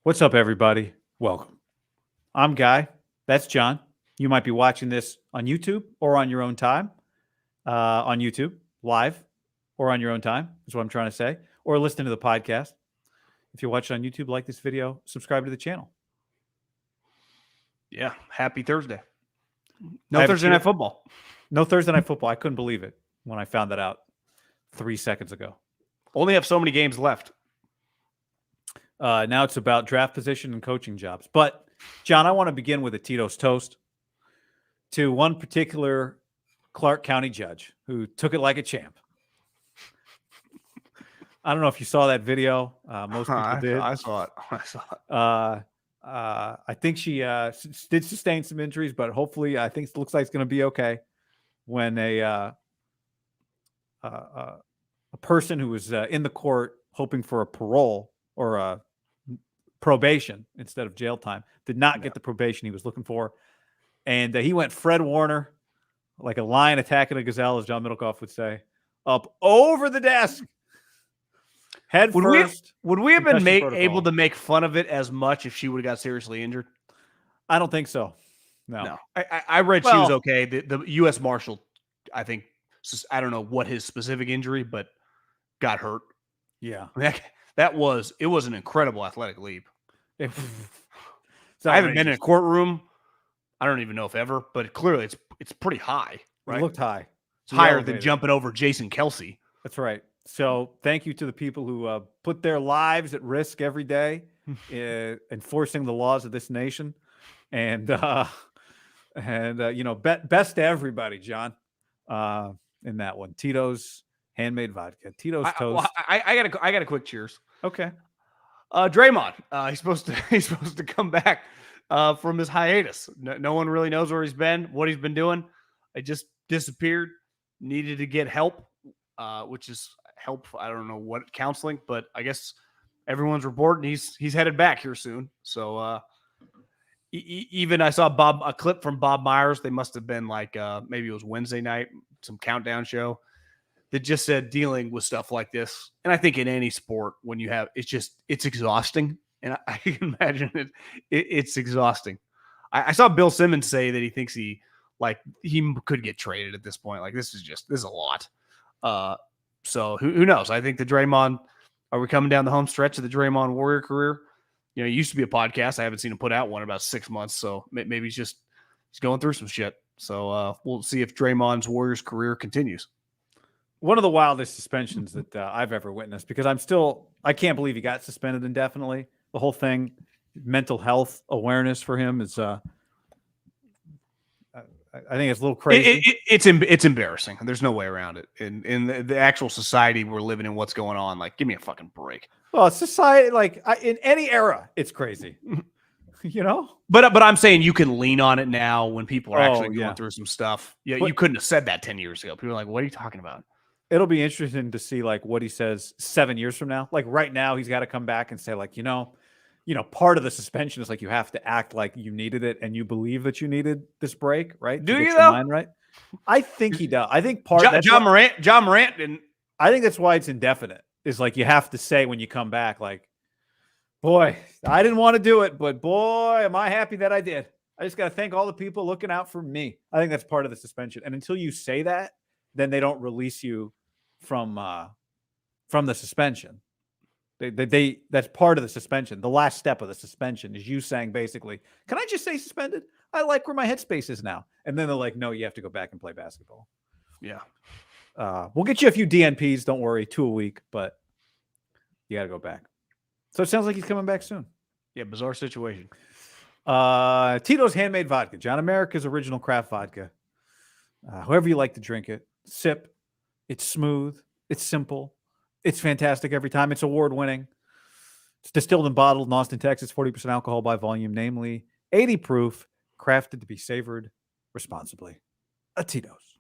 What's up, everybody? Welcome. I'm Guy. That's John. You might be watching this on YouTube or on your own time. On YouTube, live, or on your own time, is what I'm trying to say. Or listening to the podcast. If you watch it on YouTube, like this video, subscribe to the channel. Yeah, happy Thursday. No Thursday Night Football. No Thursday Night Football. I couldn't believe it when I found that out 3 seconds ago. Only have so many games left. Now it's about draft position and coaching jobs. But, John, I want to begin with a Tito's toast to one particular Clark County judge who took it like a champ. I don't know if you saw that video. Most people did. I saw it. I think she did sustain some injuries, but hopefully I think it looks like it's going to be okay when a person who was in the court hoping for a parole or a probation instead of jail time did not get the probation he was looking for. And he went Fred Warner, like a lion attacking a gazelle, as John Middlekoff would say, up over the desk. Head first. Would we have been able to make fun of it as much if she would have got seriously injured? I don't think so. No. I read she was okay. The U.S. Marshal, I think, I don't know what his specific injury, but got hurt. Yeah. It was an incredible athletic leap. So I haven't been in a courtroom. I don't even know if ever, but clearly it's pretty high, right? It looked high. It's higher than jumping over Jason Kelsey. That's right. So thank you to the people who put their lives at risk every day enforcing the laws of this nation. And you know, best to everybody, John, in that one. Tito's handmade vodka. Tito's toast. I got a quick cheers. Okay. Draymond, he's supposed to come back from his hiatus. No one really knows where he's been, what he's been doing. I just disappeared. Needed to get help, which is help. I don't know what counseling, but I guess everyone's reporting he's headed back here soon. So even I saw a clip from Bob Myers. They must have been like maybe it was Wednesday night, some countdown show that just said dealing with stuff like this. And I think in any sport, when you have, it's exhausting. And I can imagine it's exhausting. I saw Bill Simmons say that he thinks he could get traded at this point. Like this is a lot. So who knows? I think the Draymond, are we coming down the home stretch of the Draymond Warrior career? You know, it used to be a podcast. I haven't seen him put out one in about 6 months. So maybe he's going through some shit. So we'll see if Draymond's Warriors career continues. One of the wildest suspensions that I've ever witnessed, because I can't believe he got suspended indefinitely. The whole thing, mental health awareness for him is, I think it's a little crazy. It's embarrassing. There's no way around it. In the actual society we're living in, what's going on? Like, give me a fucking break. Well, society, in any era, it's crazy. You know? But I'm saying you can lean on it now when people are actually going through some stuff. Yeah, you couldn't have said that 10 years ago. People are like, what are you talking about? It'll be interesting to see what he says 7 years from now. Like right now, he's got to come back and say part of the suspension is you have to act like you needed it and you believe that you needed this break, right? Do you though? Mind right? I think he does. I think John Morant didn't. I think that's why it's indefinite. Is you have to say when you come back, boy, I didn't want to do it, but boy, am I happy that I did. I just got to thank all the people looking out for me. I think that's part of the suspension. And until you say that, then they don't release you from the suspension. That's part of the suspension. The last step of the suspension is you saying basically, can I just say suspended? I like where my headspace is now. And then they're like, no, you have to go back and play basketball. Yeah. We'll get you a few DNPs. Don't worry, 2 a week, but you got to go back. So it sounds like he's coming back soon. Yeah, bizarre situation. Tito's handmade vodka, John, America's original craft vodka. However you like to drink it, sip. It's smooth. It's simple. It's fantastic every time. It's award-winning. It's distilled and bottled in Austin, Texas, 40% alcohol by volume, namely 80 proof, crafted to be savored responsibly. A Tito's.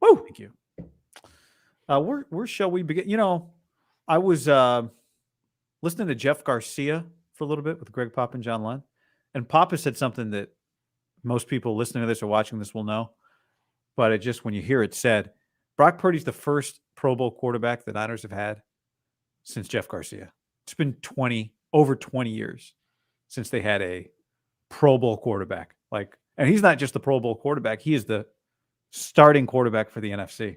Woo! Thank you. Where shall we begin? You know, I was listening to Jeff Garcia for a little bit with Greg Pop and John Lund, and Papa said something that most people listening to this or watching this will know, but it just, when you hear it said, Brock Purdy's the first Pro Bowl quarterback the Niners have had since Jeff Garcia. It's been 20 over 20 years since they had a Pro Bowl quarterback. Like, and he's not just the Pro Bowl quarterback; he is the starting quarterback for the NFC.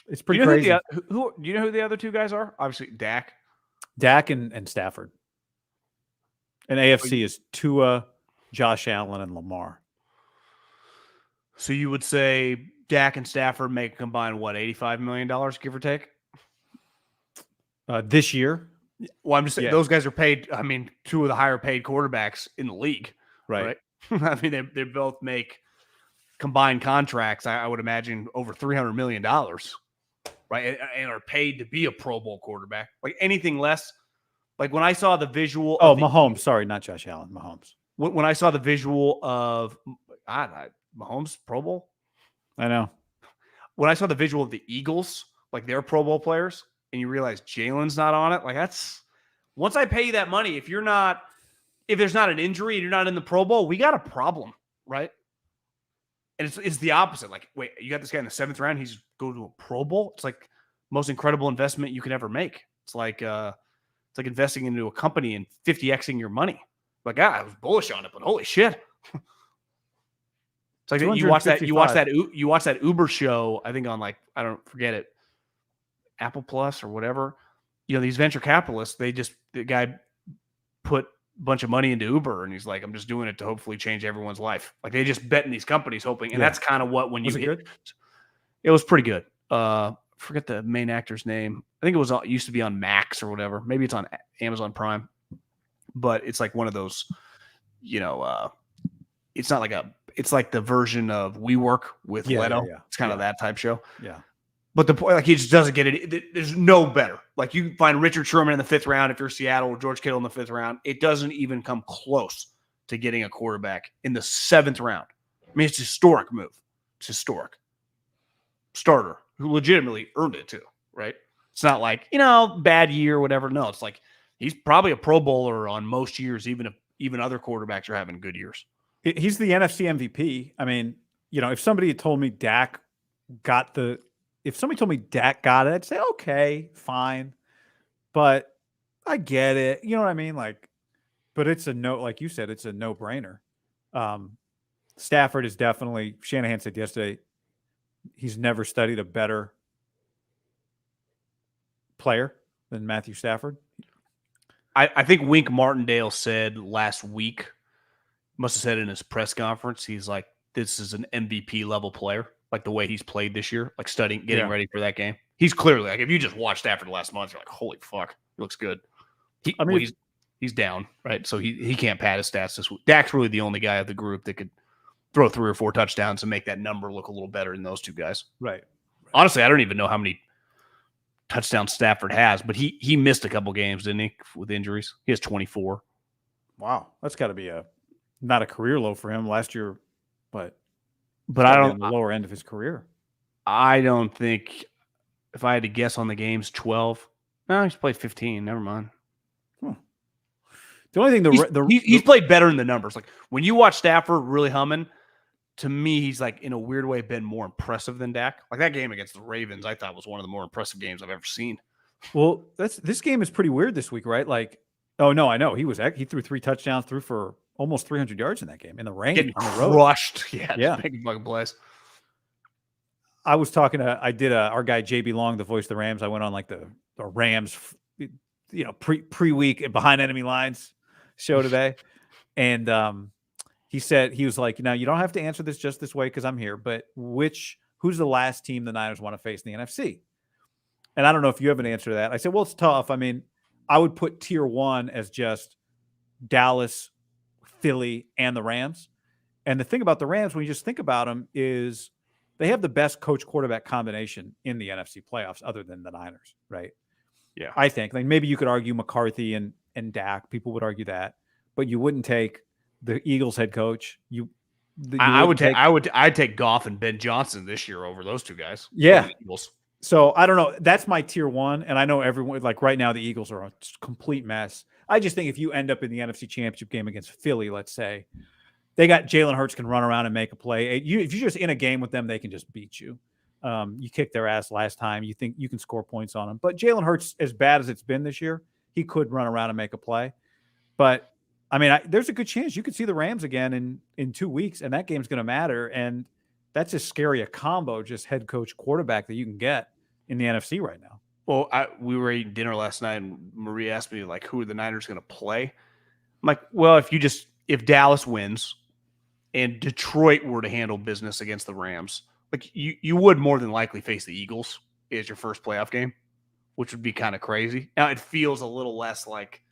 It's pretty crazy. Do you know who the other two guys are? Obviously, Dak and Stafford. And AFC is Tua, Josh Allen, and Lamar. So you would say Dak and Stafford make a combined, what, $85 million, give or take? This year? Well, I'm just saying those guys are paid. I mean, two of the higher paid quarterbacks in the league. Right? I mean, they both make combined contracts, I would imagine, over $300 million. Right? And are paid to be a Pro Bowl quarterback. Like anything less. Like when I saw the visual. Oh, Mahomes. Sorry, not Josh Allen. Mahomes. When I saw the visual of Mahomes Pro Bowl. I know. When I saw the visual of the Eagles, like their Pro Bowl players, and you realize Jalen's not on it, like that's once I pay you that money, if there's not an injury and you're not in the Pro Bowl, we got a problem, right? And it's the opposite. Like, wait, you got this guy in the 7th round, he's going to a Pro Bowl? It's like most incredible investment you can ever make. It's like investing into a company and 50xing your money. Like, I was bullish on it, but holy shit. It's like you watch that Uber show, I think on like, I don't forget it, Apple Plus or whatever. You know, these venture capitalists, the guy put a bunch of money into Uber and he's like, I'm just doing it to hopefully change everyone's life. Like they just bet in these companies hoping. And that's kind of what when you hit. It was pretty good. Forget the main actor's name. I think it used to be on Max or whatever. Maybe it's on Amazon Prime. But it's like one of those, it's not like it's like the version of WeWork with Leto. Yeah. It's kind of that type show. Yeah. But the point, like, he just doesn't get it. There's no better. Like, you find Richard Sherman in the 5th round if you're Seattle, or George Kittle in the 5th round. It doesn't even come close to getting a quarterback in the 7th round. I mean, it's a historic move. It's historic. Starter who legitimately earned it too, right? It's not like, bad year or whatever. No, it's like he's probably a Pro Bowler on most years, even if other quarterbacks are having good years. He's the NFC MVP. I mean, if somebody had told me Dak got it, I'd say, okay, fine. But I get it. You know what I mean? Like, but it's like you said, it's a no-brainer. Stafford is definitely, Shanahan said yesterday, he's never studied a better player than Matthew Stafford. I think Wink Martindale said last week, must have said in his press conference, he's like, this is an MVP level player, like the way he's played this year, like studying, getting ready for that game. He's clearly, like, if you just watched Stafford last month, you're like, holy fuck, he looks good. He's down, right? So he can't pad his stats this week. Dak's really the only guy of the group that could throw 3 or 4 touchdowns and make that number look a little better than those two guys. Right. Honestly, I don't even know how many touchdowns Stafford has, but he missed a couple games, didn't he, with injuries? He has 24. Wow. That's got to be not a career low for him last year, but I don't the lower end of his career. I don't think, if I had to guess on the games, 12. No, he's played 15. Never mind. The only thing he's played better in the numbers. Like when you watch Stafford really humming, to me, he's like in a weird way been more impressive than Dak. Like that game against the Ravens, I thought was one of the more impressive games I've ever seen. Well, this game is pretty weird this week, right? Like, oh no, I know he threw 3 touchdowns, threw for almost 300 yards in that game in the rain, getting on the road. Crushed. Yeah. Making fucking plays. I was talking to our guy JB Long, the voice of the Rams. I went on like the Rams, pre-week behind enemy lines show today, and he said, he was like, you don't have to answer this just this way because I'm here, but who's the last team the Niners want to face in the NFC? And I don't know if you have an answer to that. I said, well, it's tough. I mean, I would put tier 1 as just Dallas, Philly, and the Rams. And the thing about the Rams, when you just think about them, is they have the best coach quarterback combination in the NFC playoffs other than the Niners, right? Yeah. I think like maybe you could argue McCarthy and Dak. People would argue that, but you wouldn't take the Eagles head coach. I'd take Goff and Ben Johnson this year over those two guys. Yeah. So I don't know. That's my tier 1. And I know everyone, like right now, the Eagles are a complete mess. I just think if you end up in the NFC Championship game against Philly, let's say, they got Jalen Hurts can run around and make a play. If you're just in a game with them, they can just beat you. You kicked their ass last time. You think you can score points on them. But Jalen Hurts, as bad as it's been this year, he could run around and make a play. But I mean, there's a good chance you could see the Rams again in 2 weeks, and that game's going to matter. And that's as scary a combo, just head coach quarterback, that you can get in the NFC right now. Well, we were eating dinner last night, and Maria asked me, like, who are the Niners going to play? I'm like, well, if Dallas wins and Detroit were to handle business against the Rams, like you would more than likely face the Eagles as your first playoff game, which would be kind of crazy. Now, it feels a little less like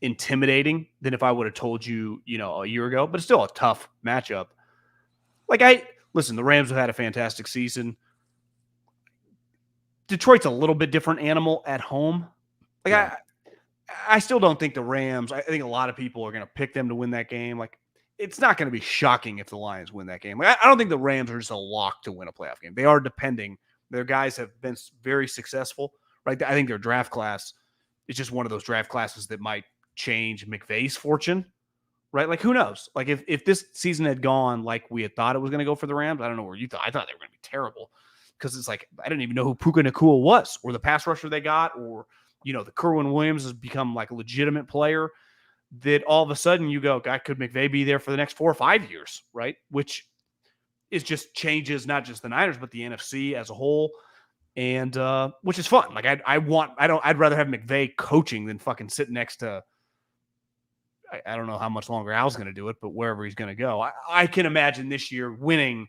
intimidating than if I would have told you, a year ago, but it's still a tough matchup. Listen, the Rams have had a fantastic season. Detroit's a little bit different animal at home. I still don't think the Rams, I think a lot of people are going to pick them to win that game. Like, it's not going to be shocking if the Lions win that game. I don't think the Rams are just a lock to win a playoff game. They are depending. Their guys have been very successful, right? I think their draft class is just one of those draft classes that might change McVay's fortune, right? Like, who knows? Like, if this season had gone like we had thought it was going to go for the Rams, I don't know where you thought. I thought they were going to be terrible because it's like, I didn't even know who Puka Nacua was or the pass rusher they got or, the Kerwin Williams has become like a legitimate player that all of a sudden you go, God, could McVay be there for the next 4 or 5 years, right? Which is just changes not just the Niners, but the NFC as a whole. And which is fun. Like I'd rather have McVay coaching than fucking sitting next to, I don't know how much longer Al's going to do it, but wherever he's going to go. I can imagine this year winning,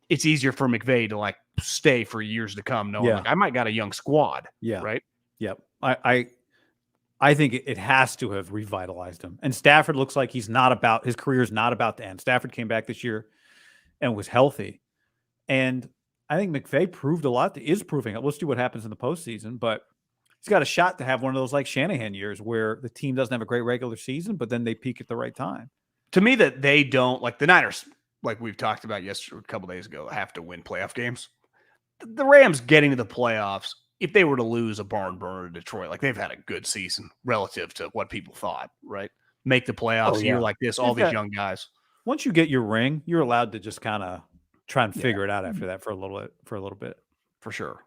it's easier for McVay to like stay for years to come, knowing like I might got a young squad. Yeah. Right. Yep. I think it has to have revitalized him. And Stafford looks like his career is not about to end. Stafford came back this year and was healthy. And I think McVay proved a lot, is proving it. We'll see what happens in the postseason, but he's got a shot to have one of those like Shanahan years where the team doesn't have a great regular season, but then they peak at the right time. To me, that they don't, like the Niners, like we've talked about yesterday, a couple days ago, have to win playoff games. The Rams getting to the playoffs, if they were to lose a barn burner to Detroit, like they've had a good season relative to what people thought, right? Make the playoffs a year like this, all these young guys. Once you get your ring, you're allowed to just kind of try and figure it out after that for a little bit. For sure.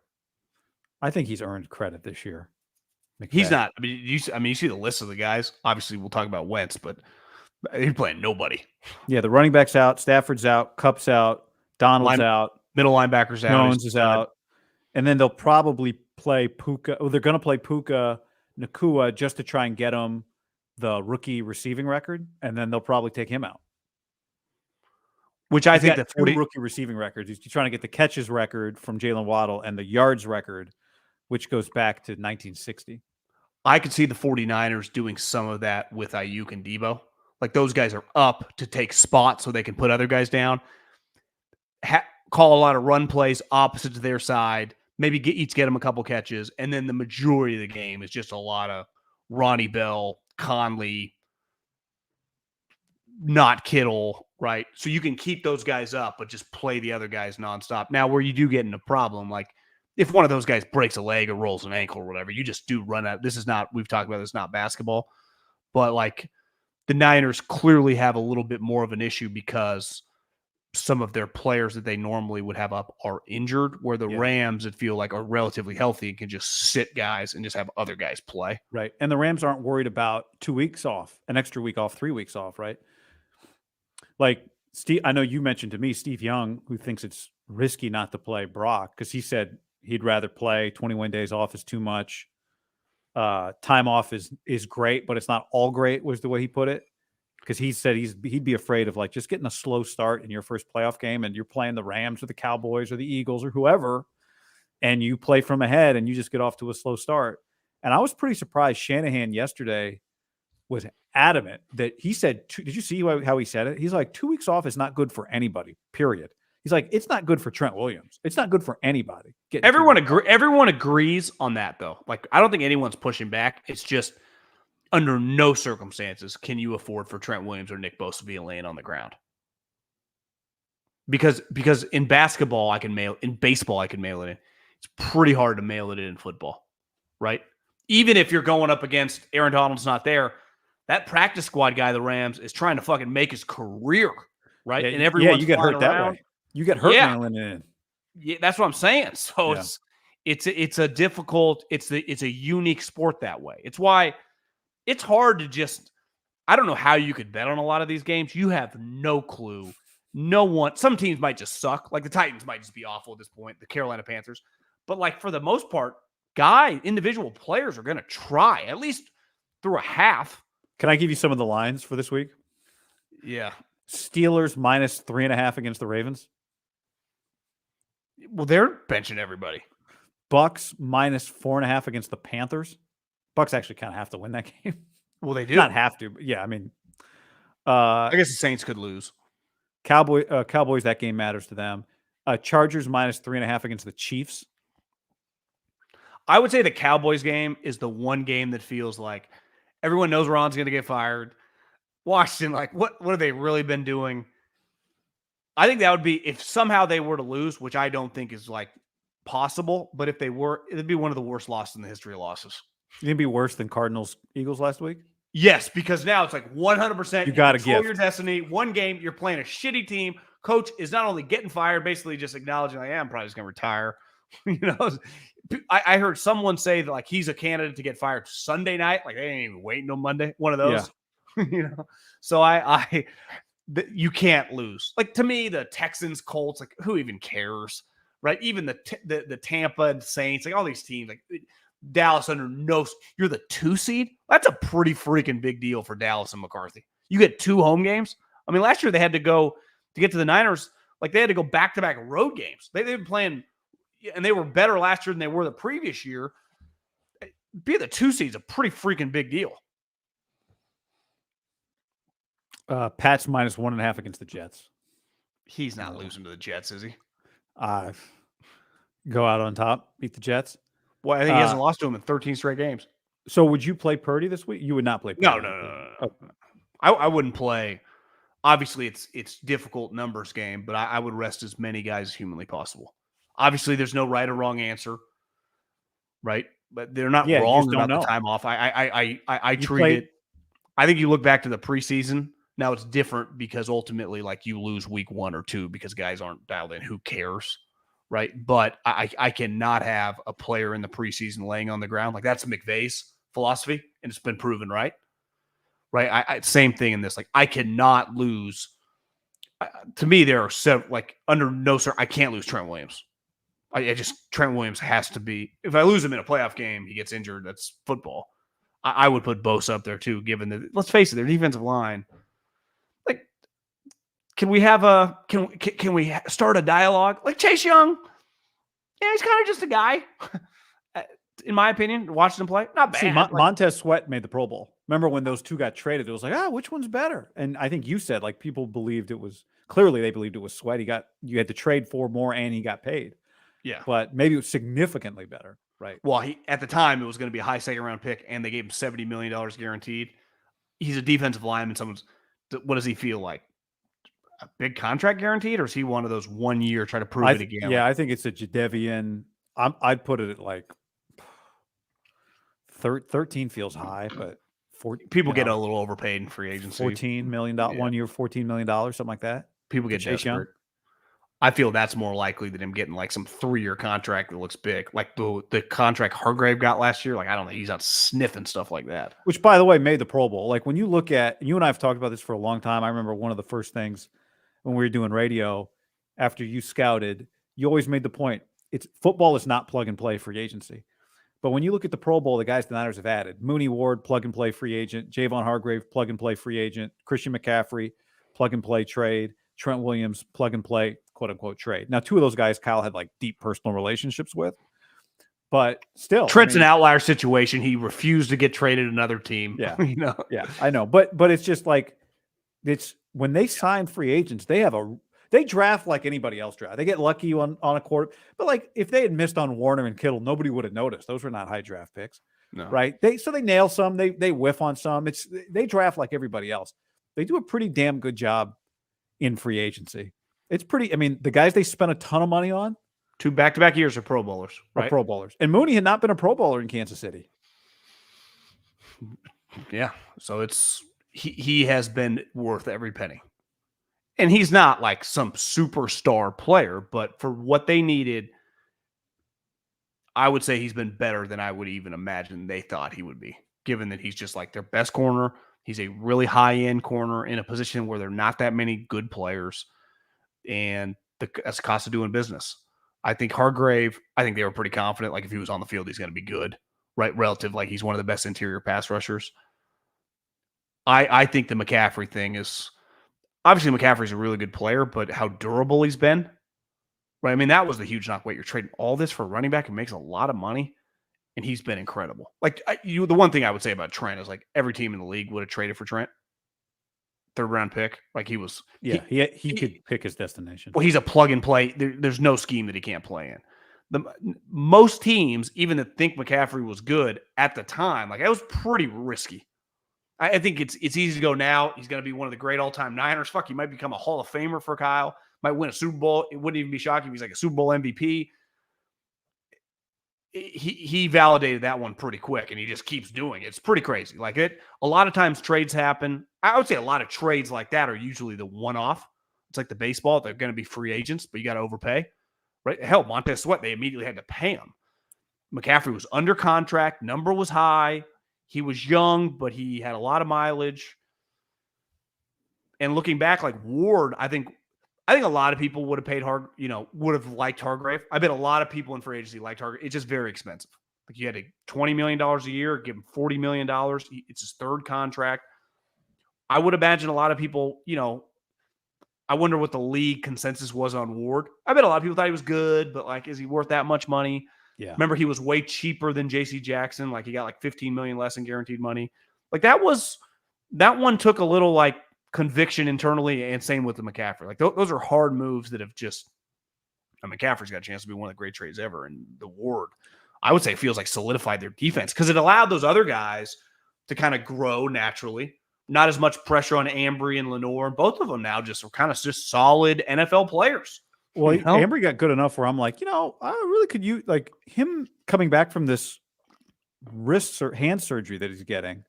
I think he's earned credit this year. McVay. He's not. I mean, you see the list of the guys. Obviously, we'll talk about Wentz, but he's playing nobody. Yeah, the running back's out, Stafford's out, Kupp's out, Donald's out, middle linebackers out, Jones is out. And then they'll probably play Puka. Oh, they're going to play Puka Nacua just to try and get him the rookie receiving record, and then they'll probably take him out. Which I think the 2 rookie receiving records. He's trying to get the catches record from Jalen Waddle and the yards record, which goes back to 1960. I could see the 49ers doing some of that with Ayuk and Debo. Like those guys are up to take spots so they can put other guys down. Call a lot of run plays opposite to their side. Maybe each get them a couple catches, and then the majority of the game is just a lot of Ronnie Bell, Conley, not Kittle, right? So you can keep those guys up, but just play the other guys nonstop. Now, where you do get in a problem, like if one of those guys breaks a leg or rolls an ankle or whatever, you just do run out. This is not, we've talked about this, not basketball, but like the Niners clearly have a little bit more of an issue because some of their players that they normally would have up are injured, where the Rams, that feel like, are relatively healthy and can just sit guys and just have other guys play. Right. And the Rams aren't worried about 2 weeks off, an extra week off, 3 weeks off, right? Like Steve, I know you mentioned to me, Steve Young, who thinks it's risky not to play Brock because he said he'd rather play. 21 days off is too much. Time off is great, but it's not all great, was the way he put it. Because he said he'd be afraid of like just getting a slow start in your first playoff game and you're playing the Rams or the Cowboys or the Eagles or whoever, and you play from ahead and you just get off to a slow start. And I was pretty surprised Shanahan yesterday was adamant that he said, did you see how he said it? He's like, 2 weeks off is not good for anybody, period. He's like, it's not good for Trent Williams. It's not good for anybody. Everyone agrees on that, though. Like, I don't think anyone's pushing back. It's just under no circumstances can you afford for Trent Williams or Nick Bosa to be laying on the ground. Because in basketball, in baseball, I can mail it in. It's pretty hard to mail it in football, right? Even if you're going up against Aaron Donald's not there, that practice squad guy, the Rams, is trying to fucking make his career, right? Yeah, and everyone's you get hurt around. that way. You get hurt mailing it in. Yeah, that's what I'm saying. So It's a unique sport that way. It's why it's hard to just, I don't know how you could bet on a lot of these games. You have no clue. No one, some teams might just suck. Like the Titans might just be awful at this point, the Carolina Panthers. But like for the most part, individual players are going to try at least through a half. Can I give you some of the lines for this week? Yeah. Steelers -3.5 against the Ravens. Well, they're benching everybody. Bucks -4.5 against the Panthers. Bucks actually kind of have to win that game. Well, they do. Not have to, but yeah, I mean, I guess the Saints could lose. Cowboys, that game matters to them. Chargers -3.5 against the Chiefs. I would say the Cowboys game is the one game that feels like everyone knows Ron's going to get fired. Washington, like, what have they really been doing? I think that would be, if somehow they were to lose, which I don't think is like possible, but if they were, it'd be one of the worst losses in the history of losses. It'd be worse than Cardinals-Eagles last week? Yes, because now it's like 100%. You got to control give your destiny. One game, you're playing a shitty team. Coach is not only getting fired, basically just acknowledging, like, I'm probably just going to retire. I heard someone say that like he's a candidate to get fired Sunday night. Like they ain't even waiting till Monday. One of those, So you can't lose. Like to me, the Texans, Colts, like who even cares, right? Even the Tampa and Saints, like all these teams, like Dallas you're the 2 seed. That's a pretty freaking big deal for Dallas and McCarthy. You get 2 home games. I mean, last year they had to go to get to the Niners. Like they had to go back-to-back road games. They've been playing, and they were better last year than they were the previous year. Being the 2 seed is a pretty freaking big deal. Pats -1.5 against the Jets. He's not losing to the Jets, is he? Go out on top, beat the Jets. Well, I think he hasn't lost to him in 13 straight games. So would you play Purdy this week? You would not play Purdy. No. Oh. I wouldn't play. Obviously, it's difficult numbers game, but I would rest as many guys as humanly possible. Obviously, there's no right or wrong answer, right? But they're not wrong about the time off. I treat it. I think you look back to the preseason. Now it's different because ultimately, like you lose week 1 or 2 because guys aren't dialed in. Who cares, right? But I cannot have a player in the preseason laying on the ground. Like that's McVay's philosophy, and it's been proven right. Right? Same thing in this. Like I cannot lose. To me, there are several. Like under no sir, I can't lose Trent Williams. Trent Williams has to be. If I lose him in a playoff game, he gets injured. That's football. I would put Bosa up there too, given that. Let's face it, their defensive line. Like, can we start a dialogue? Like Chase Young, yeah, he's kind of just a guy. In my opinion, watching him play, not bad. See, Montez Sweat made the Pro Bowl. Remember when those two got traded? It was like, which one's better? And I think you said like people believed it was clearly they believed it was Sweat. You had to trade for more, and he got paid. Yeah, but maybe it was significantly better, right? Well, at the time it was going to be a high 2nd round pick, and they gave him $70 million guaranteed. He's a defensive lineman. What does he feel like? A big contract guaranteed, or is he one of those 1 year try to prove it again? Yeah, I think it's a Jadeveon. I'd put it at like 13 feels high, but people get a little overpaid in free agency. $14 million, 1 year, $14 million, something like that. People get desperate. I feel that's more likely than him getting like some 3-year contract that looks big, like the contract Hargrave got last year. Like I don't think he's out sniffing stuff like that. Which, by the way, made the Pro Bowl. Like when you look at, you and I have talked about this for a long time. I remember one of the first things when we were doing radio after you scouted, you always made the point: football is not plug and play free agency. But when you look at the Pro Bowl, the guys the Niners have added: Mooney Ward, plug and play free agent; Javon Hargrave, plug and play free agent; Christian McCaffrey, plug and play trade; Trent Williams, plug and play, quote unquote, trade. Now, 2 of those guys Kyle had like deep personal relationships with, but still, Trent's an outlier situation. He refused to get traded to another team. Yeah, yeah, I know, but it's just like it's when they sign free agents, they draft like anybody else draft. They get lucky on a quarter, but like if they had missed on Warner and Kittle, nobody would have noticed. Those were not high draft picks, right? They nail some, they whiff on some. They draft like everybody else. They do a pretty damn good job in free agency. It's pretty. I mean, the guys they spent a ton of money on, 2 back-to-back years are Pro Bowlers, right? Pro Bowlers, and Mooney had not been a Pro Bowler in Kansas City. Yeah, so he has been worth every penny. And he's not like some superstar player, but for what they needed, I would say he's been better than I would even imagine they thought he would be, given that he's just like their best corner. He's a really high-end corner in a position where there are not that many good players, and that's the cost of doing business. I think Hargrave, I think they were pretty confident, like if he was on the field, he's going to be good, right? Relative, like he's one of the best interior pass rushers. I think the McCaffrey thing is, obviously McCaffrey's a really good player, but how durable he's been, right? I mean, that was the huge knock. Wait, you're trading all this for a running back who makes a lot of money, and he's been incredible. Like the one thing I would say about Trent is like every team in the league would have traded for Trent. Third round pick. Like he was. Yeah, he could pick his destination. Well, he's a plug and play. There's no scheme that he can't play in. Most teams, even that think McCaffrey was good at the time, like that was pretty risky. I think it's easy to go now. He's going to be one of the great all-time Niners. Fuck, he might become a Hall of Famer for Kyle. Might win a Super Bowl. It wouldn't even be shocking if he's like a Super Bowl MVP. He validated that one pretty quick, and he just keeps doing it. It's pretty crazy. Like it, a lot of times trades happen. I would say a lot of trades like that are usually the one-off. It's like the baseball. They're going to be free agents, but you got to overpay. Right? Hell, Montez Sweat, they immediately had to pay him. McCaffrey was under contract. Number was high. He was young, but he had a lot of mileage. And looking back, like Ward, I think a lot of people would have paid would have liked Hargrave. I bet a lot of people in free agency liked Hargrave. It's just very expensive. Like you had to $20 million a year, give him $40 million. It's his third contract. I would imagine a lot of people, I wonder what the league consensus was on Ward. I bet a lot of people thought he was good, but like, is he worth that much money? Yeah. Remember, he was way cheaper than J.C. Jackson. Like he got like $15 million less in guaranteed money. Like that one took a little like conviction internally, and same with the McCaffrey. Like those are hard moves that have just. McCaffrey's got a chance to be one of the great trades ever, and the Ward, I would say, feels like solidified their defense because it allowed those other guys to kind of grow naturally. Not as much pressure on Ambry and Lenore. Both of them now just are kind of just solid NFL players. Well, Ambry got good enough where I'm like, I really could use like him coming back from this wrist or hand surgery that he's getting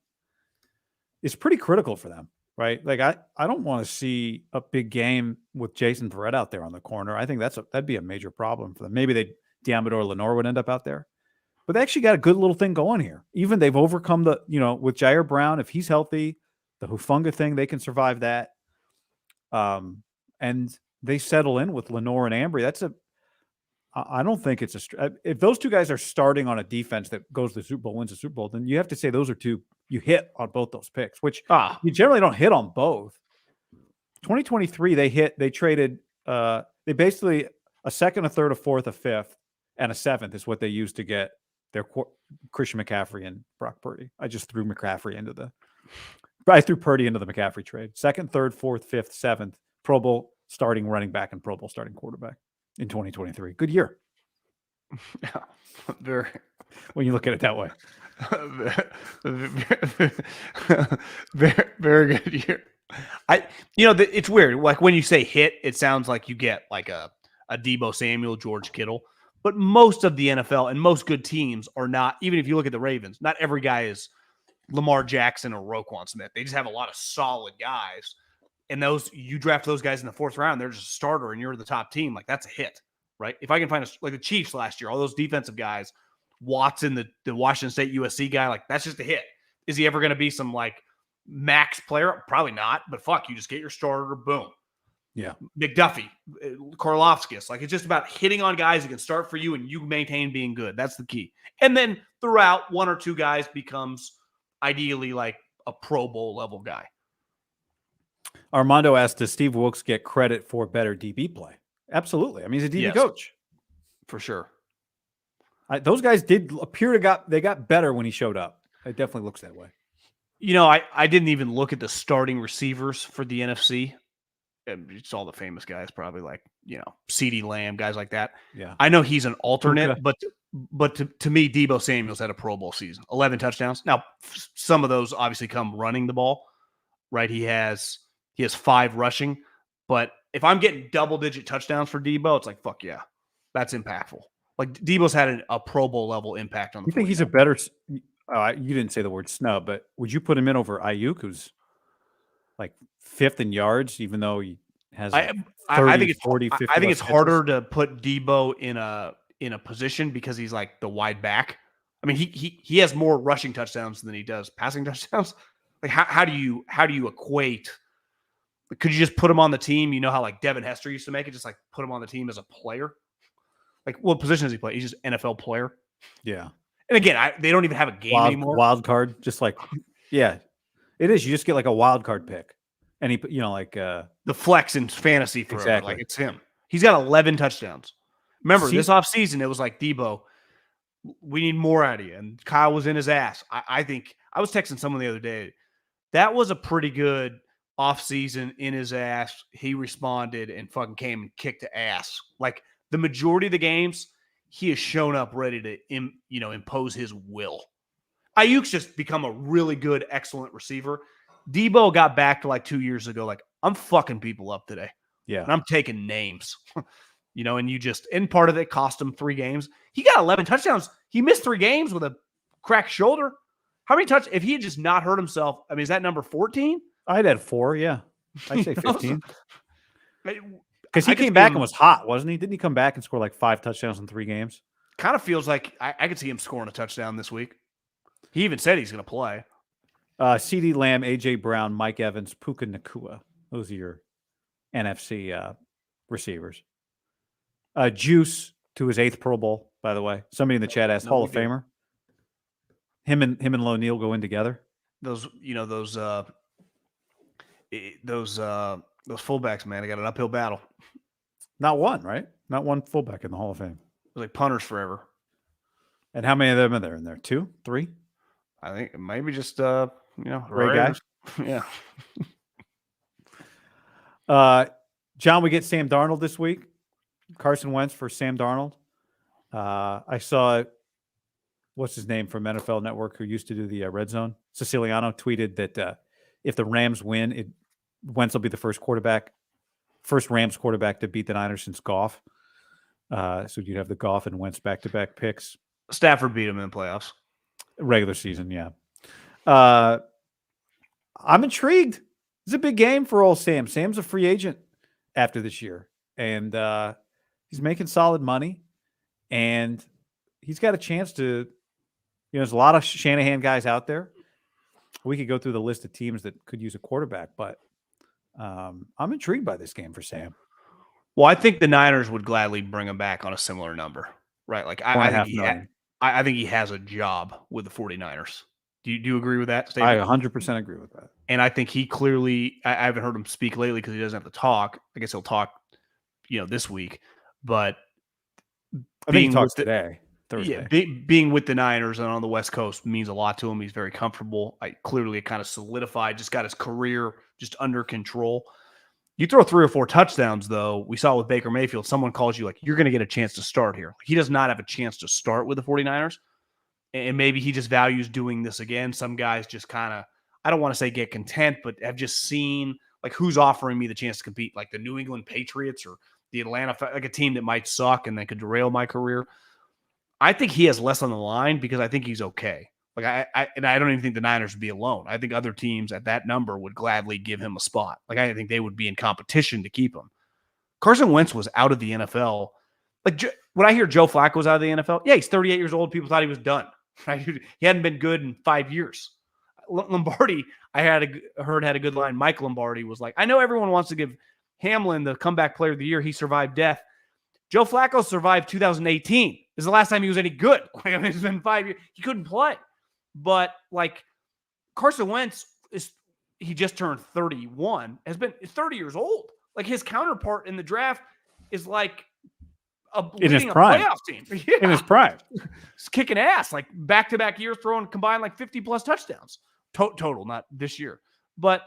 is pretty critical for them, right? Like I don't want to see a big game with Jason Verrett out there on the corner. I think that'd be a major problem for them. Maybe Diamador Lenore would end up out there, but they actually got a good little thing going here. Even they've overcome with Jair Brown, if he's healthy, the Hufanga thing, they can survive that. And they settle in with Lenore and Ambry. I don't think it's if those two guys are starting on a defense that goes to the Super Bowl, wins the Super Bowl, then you have to say those are two you hit on both those picks, which you generally don't hit on both. 2023, they traded, they basically a second, a third, a fourth, a fifth, and a seventh is what they used to get their Christian McCaffrey and Brock Purdy. I just threw Purdy into the McCaffrey trade. Second, third, fourth, fifth, seventh, Pro Bowl starting running back and Pro Bowl starting quarterback in 2023. Good year. Yeah, very. When you look at it that way. very, very good year. It's weird. Like when you say hit, it sounds like you get like a Deebo Samuel, George Kittle. But most of the NFL and most good teams are not, even if you look at the Ravens, not every guy is Lamar Jackson or Roquan Smith. They just have a lot of solid guys. And you draft those guys in the fourth round, they're just a starter and you're the top team. Like that's a hit, right? If I can find like the Chiefs last year, all those defensive guys, Watson, the Washington State USC guy, like that's just a hit. Is he ever going to be some like max player? Probably not, but fuck, you just get your starter, boom. Yeah. McDuffie, Karlofskis. Like it's just about hitting on guys that can start for you and you maintain being good. That's the key. And then throughout, one or two guys becomes ideally like a Pro Bowl level guy. Armando asked, does Steve Wilkes get credit for better DB play? Absolutely. I mean, he's a DB coach. For sure. Those guys did appear they got better when he showed up. It definitely looks that way. I didn't even look at the starting receivers for the NFC. It's all the famous guys, probably like, CeeDee Lamb, guys like that. Yeah. I know he's an alternate, but to me, Deebo Samuel's had a Pro Bowl season, 11 touchdowns. Now, some of those obviously come running the ball, right? He has 5 rushing, but if I'm getting double-digit touchdowns for Deebo, it's like, fuck yeah, that's impactful. Like Deebo's had a Pro Bowl level impact on the. You think he's a better? You didn't say the word snub, but would you put him in over Ayuk, who's like 5th in yards, even though he has 30, 40, 50? I think it's harder to put Deebo in a in a position because he's like the wide back. I mean, he has more rushing touchdowns than he does passing touchdowns. Like how do you equate? Could you just put him on the team? You know how like Devin Hester used to make it, just like put him on the team as a player. Like what position does he play? He's just NFL player. Yeah. And again, they don't even have a game anymore. Wild card, just like yeah, it is. You just get like a wild card pick, and he, like the flex in fantasy forever. Exactly. Like it's him. He's got 11 touchdowns. Remember, this offseason, it was like, Debo, we need more out of you. And Kyle was in his ass. I think I was texting someone the other day. That was a pretty good offseason in his ass. He responded and fucking came and kicked the ass. Like the majority of the games, he has shown up ready to impose his will. Ayuk's just become a really good, excellent receiver. Debo got back to like 2 years ago, like, I'm fucking people up today. Yeah. And I'm taking names. And part of it cost him 3 games. He got 11 touchdowns. He missed 3 games with a cracked shoulder. How many touchdowns? If he had just not hurt himself, I mean, is that number 14? I'd had 4, yeah. I'd say 15. Because he I came back and was hot, wasn't he? Didn't he come back and score like 5 touchdowns in 3 games? Kind of feels like I could see him scoring a touchdown this week. He even said he's going to play. CeeDee Lamb, A.J. Brown, Mike Evans, Puka Nacua. Those are your NFC receivers. Juice to his 8th Pro Bowl, by the way. Somebody in the chat asked Hall of Famer. Him and Lo'Neal go in together. Those fullbacks, man, they got an uphill battle. Not one, right? Not one fullback in the Hall of Fame. It was like punters forever. And how many of them are there in there? 2, 3? I think maybe just Ray guys. Yeah. John, we get Sam Darnold this week. Carson Wentz for Sam Darnold. I saw what's his name from NFL Network who used to do the Red Zone. Siciliano tweeted that if the Rams win, Wentz will be the first Rams quarterback to beat the Niners since Goff. So you'd have the Goff and Wentz back-to-back picks. Stafford beat him in playoffs. Regular season, yeah. I'm intrigued. It's a big game for old Sam. Sam's a free agent after this year, and he's making solid money, and he's got a chance to. There's a lot of Shanahan guys out there. We could go through the list of teams that could use a quarterback, but I'm intrigued by this game for Sam. Well, I think the Niners would gladly bring him back on a similar number, right? Like I think he has a job with the 49ers. Do you agree with that statement? I 100% agree with that. And I think he clearly, I haven't heard him speak lately because he doesn't have to talk. I guess he'll talk, this week. But I think he talks today, Thursday. Yeah, being with the Niners and on the West Coast means a lot to him. He's very comfortable. Clearly it kind of solidified, just got his career just under control. You throw 3 or 4 touchdowns, though. We saw with Baker Mayfield, someone calls you like, you're going to get a chance to start here. He does not have a chance to start with the 49ers. And maybe he just values doing this again. Some guys just kind of, I don't want to say get content, but have just seen like who's offering me the chance to compete, like the New England Patriots or the Atlanta, like a team that might suck and that could derail my career. I think he has less on the line because I think he's okay. Like I don't even think the Niners would be alone. I think other teams at that number would gladly give him a spot. Like I think they would be in competition to keep him. Carson Wentz was out of the NFL. Like when I hear Joe Flacco was out of the NFL, yeah, he's 38 years old. People thought he was done. Right? He hadn't been good in 5 years. Lombardi, I heard had a good line. Mike Lombardi was like, I know everyone wants to give Hamlin the comeback player of the year. He survived death. Joe Flacco survived 2018. This is the last time he was any good. Like, I mean, it's been 5 years. He couldn't play. But like Carson Wentz he just turned 31, is 30 years old. Like his counterpart in the draft is like in his prime. Playoff team. Yeah. In his prime. He's kicking ass, like back-to-back years throwing combined like 50-plus touchdowns. Total, not this year. But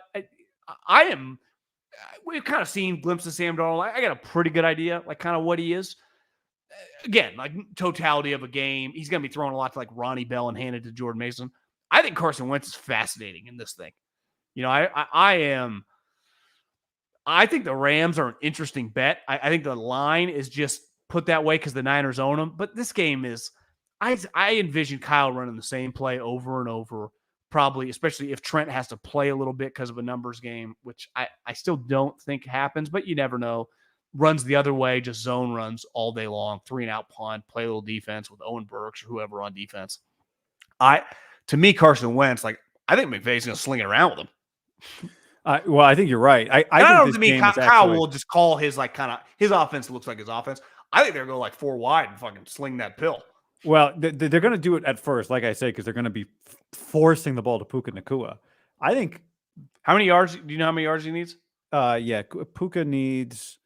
we've kind of seen glimpses of Sam Darnold. I got a pretty good idea, like kind of what he is. Again, like totality of a game. He's going to be throwing a lot to like Ronnie Bell and handed to Jordan Mason. I think Carson Wentz is fascinating in this thing. I think the Rams are an interesting bet. I think the line is just put that way because the Niners own them. But this game is, I envision Kyle running the same play over and over, probably, especially if Trent has to play a little bit because of a numbers game, which I still don't think happens, but you never know. runs the other way, just zone runs all day long, 3-and-out punt, play a little defense with Owen Burks or whoever on defense. To me, Carson Wentz, like, I think McVay's going to sling it around with him. Well, I think you're right. I think don't this to me, game is Kyle actually will just call his like kind of his offense looks like his offense. I think they're going to go like 4 wide and fucking sling that pill. well, they're going to do it at first, like I say, because they're going to be forcing the ball to Puka Nacua. I think. How many yards? Do you know how many yards he needs? Yeah, Puka needs.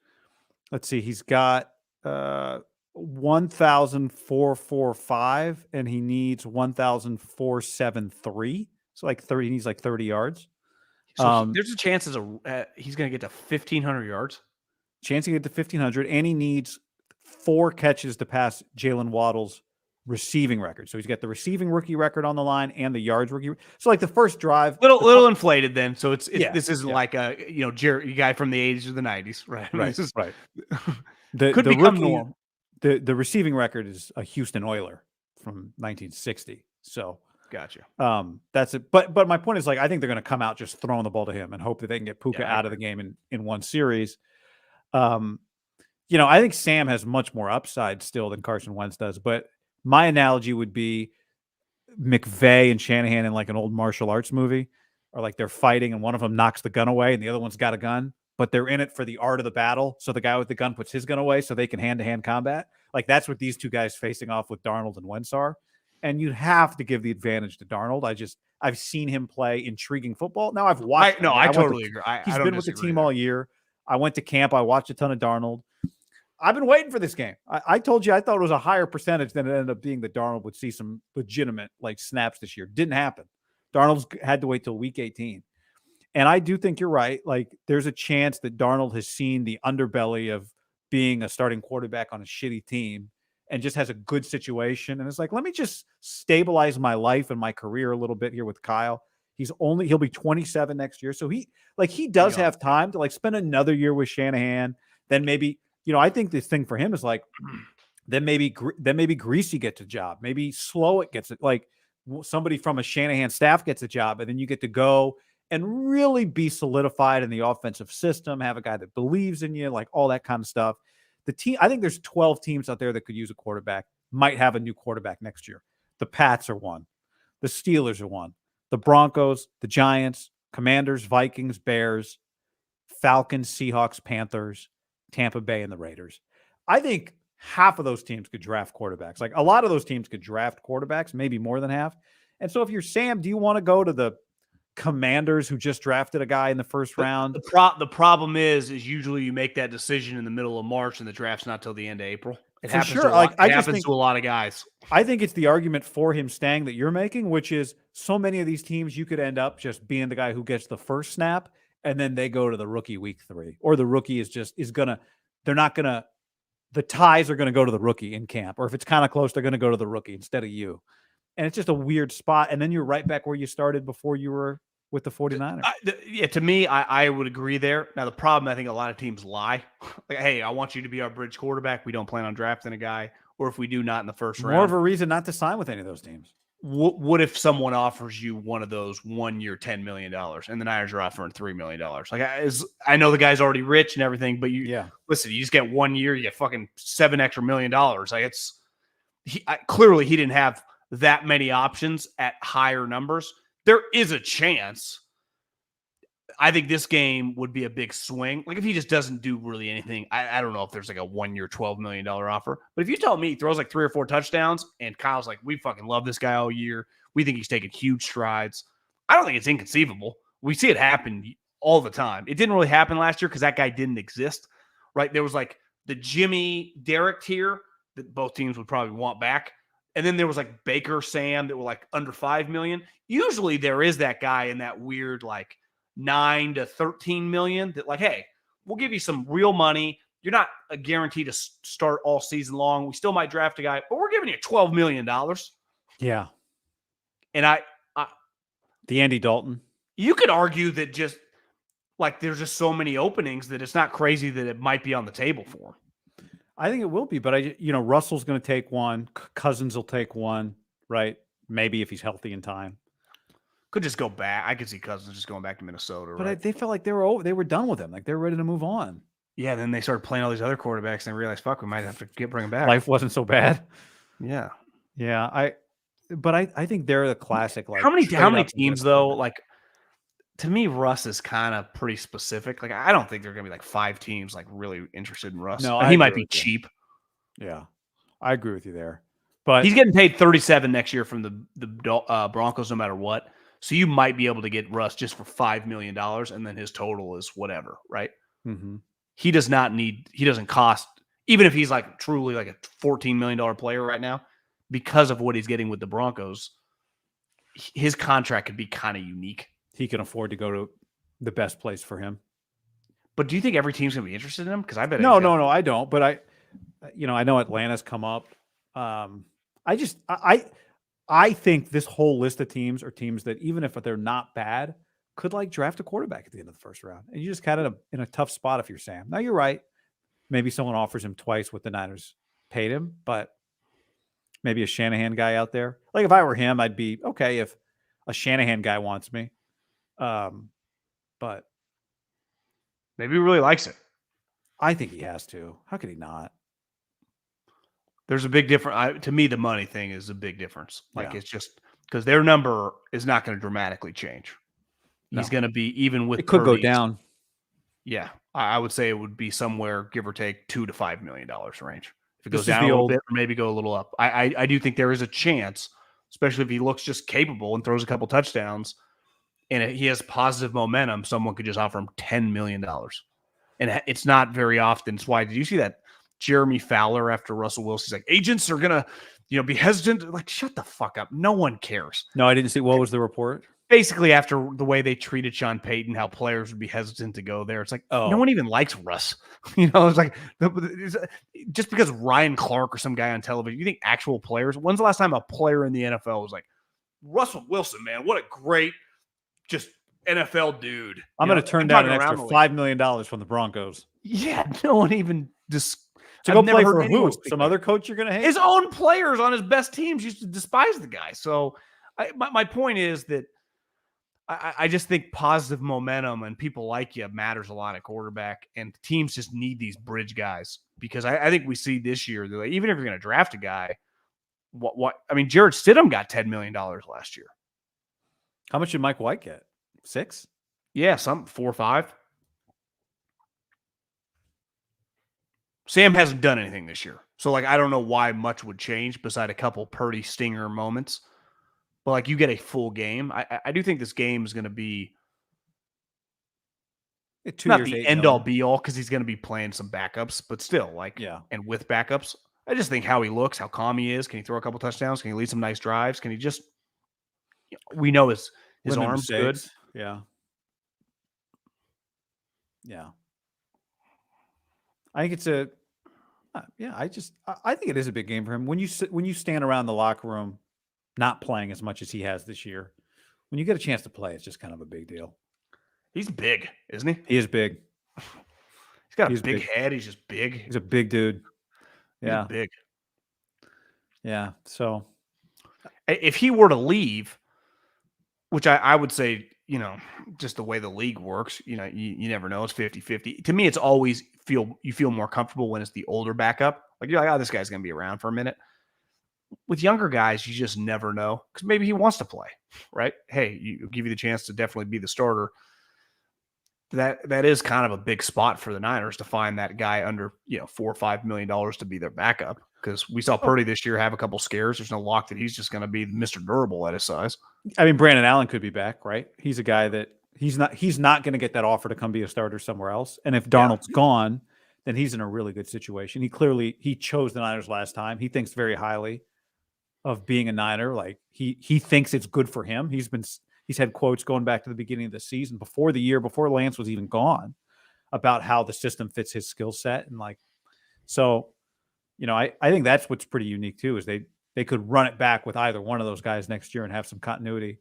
Let's see, he's got 1,445, and he needs 1,473. So like 30. He needs like 30 yards. So there's a chance he's going to get to 1,500 yards. Chance to get to 1,500, and he needs 4 catches to pass Jalen Waddle's receiving record. So he's got the receiving rookie record on the line and the yards rookie. So like the first drive, little inflated then. So it's Yeah, this isn't like a Jerry guy from the 80s or the 90s, right? right, This is, right. could become norm. The receiving record is a Houston Oiler from 1960. So gotcha. That's it. But my point is, like, I think they're going to come out just throwing the ball to him and hope that they can get Puka Yeah, out of the game in one series. I think Sam has much more upside still than Carson Wentz does. But my analogy would be McVay and Shanahan in like an old martial arts movie, or like they're fighting and one of them knocks the gun away and the other one's got a gun, but they're in it for the art of the battle. So the guy with the gun puts his gun away so they can hand-to-hand combat. Like that's what these two guys facing off with Darnold and Wentz are. And you have to give the advantage to Darnold. I've seen him play intriguing football. Now I've watched. I totally agree. He's been with the team all year. I went to camp. I watched a ton of Darnold. I've been waiting for this game. I told you I thought it was a higher percentage than it ended up being that Darnold would see some legitimate like snaps this year. Didn't happen. Darnold's had to wait till week 18. And I do think you're right. Like there's a chance that Darnold has seen the underbelly of being a starting quarterback on a shitty team and just has a good situation. And it's like, let me just stabilize my life and my career a little bit here with Kyle. He'll be 27 next year. So he does have time to like spend another year with Shanahan. Then maybe, I think this thing for him is like, then maybe Greasy gets a job. Maybe Slowik gets it. Like somebody from a Shanahan staff gets a job, and then you get to go and really be solidified in the offensive system, have a guy that believes in you, like all that kind of stuff. The team, I think there's 12 teams out there that could use a quarterback, might have a new quarterback next year. The Pats are one. The Steelers are one. The Broncos, the Giants, Commanders, Vikings, Bears, Falcons, Seahawks, Panthers, Tampa Bay, and the Raiders. I think half of those teams could draft quarterbacks. Like a lot of those teams could draft quarterbacks, maybe more than half. And so if you're Sam, do you want to go to the Commanders who just drafted a guy in the first round? The problem is usually you make that decision in the middle of March and the draft's not till the end of April. It happens sure. To a lot, it happens to a lot of guys. I think it's the argument for him staying that you're making, which is so many of these teams you could end up just being the guy who gets the first snap and then they go to the rookie week 3. Or the rookie the ties are going to go to the rookie in camp. Or if it's kind of close, they're going to go to the rookie instead of you. And it's just a weird spot. And then you're right back where you started before you were with the 49ers. To me, I would agree there. Now, the problem, I think a lot of teams lie. Like, hey, I want you to be our bridge quarterback. We don't plan on drafting a guy. Or if we do, not in the first round. More of a reason not to sign with any of those teams. What if someone offers you one of those 1 year, $10 million, and the Niners are offering $3 million? Like, I know the guy's already rich and everything, but listen, you just get 1 year, you get fucking $7 extra million. Like clearly he didn't have that many options at higher numbers. There is a chance. I think this game would be a big swing. Like if he just doesn't do really anything, I don't know if there's like a 1 year, $12 million offer. But if you tell me he throws like 3 or 4 touchdowns and Kyle's like, we fucking love this guy all year. We think he's taking huge strides. I don't think it's inconceivable. We see it happen all the time. It didn't really happen last year because that guy didn't exist, right? There was like the Jimmy Derek tier that both teams would probably want back. And then there was like Baker, Sam that were like under 5 million. Usually there is that guy in that weird like 9 to 13 million that like, hey, we'll give you some real money. You're not a guarantee to start all season long. We still might draft a guy, but we're giving you $12 million. Yeah. And the Andy Dalton. You could argue that just like there's just so many openings that it's not crazy that it might be on the table for him. I think it will be, but Russell's going to take one. Cousins will take one, right? Maybe if he's healthy in time. Could just go back. I could see Cousins just going back to Minnesota. But right? they felt like they were done with him. Like they were ready to move on. Yeah, then they started playing all these other quarterbacks and realized, fuck, we might have to bring him back. Life wasn't so bad. Yeah. Yeah, I think they're the classic. Like How many trade up and teams get though? quarterback. Like to me, Russ is kind of pretty specific. Like I don't think there are gonna be like 5 teams like really interested in Russ. No, And I he might agree be with you. cheap. Yeah, I agree with you there. But He's getting paid 37 next year from the Broncos, no matter what. So you might be able to get Russ just for $5 million, and then his total is whatever, right? mhm. He does not need. He doesn't cost, even if he's like truly like a $14 million player right now, because of what he's getting with the Broncos. His contract could be kind of unique. He can afford to go to the best place for him. But do you think every team's gonna be interested in him? Because I bet No, I don't. But I know Atlanta's come up. I think this whole list of teams are teams that even if they're not bad, could like draft a quarterback at the end of the first round. And you just kind of in a tough spot if you're Sam. Now you're right. Maybe someone offers him twice what the Niners paid him, but maybe a Shanahan guy out there. Like if I were him, I'd be okay if a Shanahan guy wants me. But maybe he really likes it. I think he has to. How could he not? There's a big difference. To me, the money thing is a big difference. Like Yeah. it's just because their number is not going to dramatically change. He's No. going to be even with It could go Purdy's- down. Yeah, I would say it would be somewhere give or take $2 to $5 million range. If it This goes is down the a little old- bit, or maybe go a little up. I do think there is a chance, especially if he looks just capable and throws a couple touchdowns, and he has positive momentum. Someone could just offer him $10 million, and it's not very often. It's why did you see that Jeremy Fowler after Russell Wilson? He's like, agents are gonna be hesitant. Like, shut the fuck up. No one cares. No, I didn't see. What was the report? Basically, after the way they treated Sean Payton, how players would be hesitant to go there. It's like, no one even likes Russ. It's like, just because Ryan Clark or some guy on television, you think actual players, when's the last time a player in the NFL was like, Russell Wilson, man, what a great just NFL dude. I'm going to turn down an extra $5 million from the Broncos. Yeah, no one even just to go play for who? Some other coach you're going to hate? His own players on his best teams used to despise the guy. So my point is that I just think positive momentum and people like you matters a lot at quarterback, and teams just need these bridge guys because I think we see this year that even if you're going to draft a guy, I mean, Jarrett Stidham got $10 million last year. How much did Mike White get? 6? Yeah, 4 or 5. Sam hasn't done anything this year, so like I don't know why much would change beside a couple Purdy stinger moments. But like you get a full game. I do think this game is going to be not the end all be all because he's going to be playing some backups, but still and with backups, I just think how he looks, how calm he is. Can he throw a couple touchdowns? Can he lead some nice drives? Can he just? We know his arm's good. Yeah. I think it's I think it is a big game for him when you stand around the locker room. Not playing as much as he has this year. When you get a chance to play, it's just kind of a big deal. He's big, isn't he? He is big. He's got a big head. He's just big. He's a big dude. Yeah. He's big. Yeah. So if he were to leave, which I would say, just the way the league works, you never know. It's 50-50. To me, it's always you feel more comfortable when it's the older backup. Like you're like, oh, this guy's going to be around for a minute. With younger guys, you just never know because maybe he wants to play, right? Hey, you give you the chance to definitely be the starter. That is kind of a big spot for the Niners to find that guy under $4 or $5 million to be their backup because we saw Purdy this year have a couple scares. There's no lock that he's just going to be Mr. Durable at his size. I mean, Brandon Allen could be back, right? He's a guy that he's not going to get that offer to come be a starter somewhere else. And if Darnold's gone, then he's in a really good situation. He chose the Niners last time. He thinks very highly of being a Niner. Like he thinks it's good for him. He's had quotes going back to the beginning of the season before Lance was even gone about how the system fits his skill set. And I think that's what's pretty unique too, is they could run it back with either one of those guys next year and have some continuity.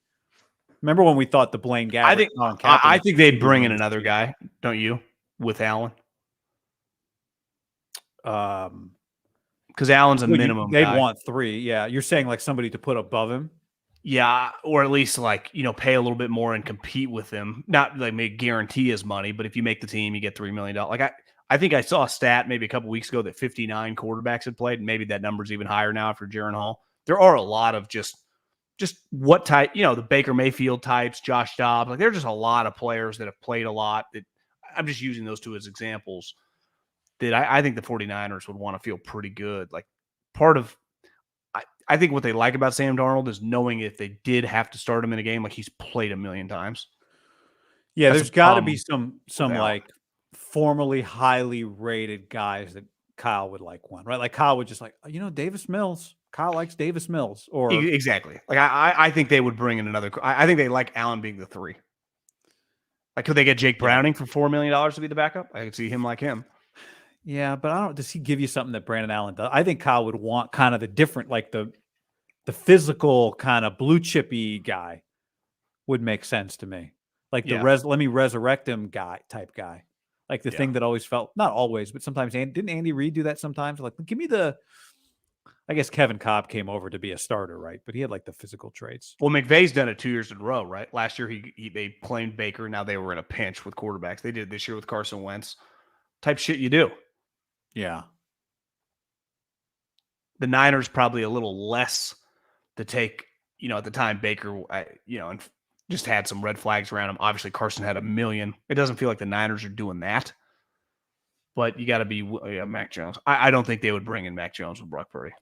Remember when we thought the Blaine Gabbert? I think they'd bring in another guy, don't you, with Allen? Because Allen's a minimum. They'd want 3. Yeah, you're saying like somebody to put above him. Yeah, or at least pay a little bit more and compete with him. Not like may guarantee his money, but if you make the team, you get $3 million. Like I think I saw a stat maybe a couple weeks ago that 59 quarterbacks had played. And maybe that number's even higher now after Jaron Hall. There are a lot of just what type, the Baker Mayfield types, Josh Dobbs. Like, there's just a lot of players that have played a lot. That I'm just using those two as examples that I think the 49ers would want to feel pretty good. Like, part of I think what they like about Sam Darnold is knowing if they did have to start him in a game, like, he's played a million times. Yeah, That's there's a got to problem be some Allen. like formerly highly rated guys that Kyle would like one, right? Like Kyle would just like, Davis Mills. Kyle likes Davis Mills. Or Exactly. Like, I think they would bring in another. I think they like Allen being the 3. Like, could they get Jake Browning for $4 million to be the backup? I could see him like him. Yeah, but does he give you something that Brandon Allen does? I think Kyle would want kind of the different, like the physical kind of blue chippy guy would make sense to me. Like let me resurrect him type guy. Like the thing that always felt, not always, but sometimes, didn't Andy Reid do that sometimes? Like, give me I guess Kevin Cobb came over to be a starter, right? But he had like the physical traits. Well, McVay's done it 2 years in a row, right? Last year they claimed Baker. Now they were in a pinch with quarterbacks. They did it this year with Carson Wentz. Type shit you do. Yeah. The Niners probably a little less to take, at the time Baker, and just had some red flags around him. Obviously, Carson had a million. It doesn't feel like the Niners are doing that. But you got to be Mac Jones. I don't think they would bring in Mac Jones with Brock Purdy.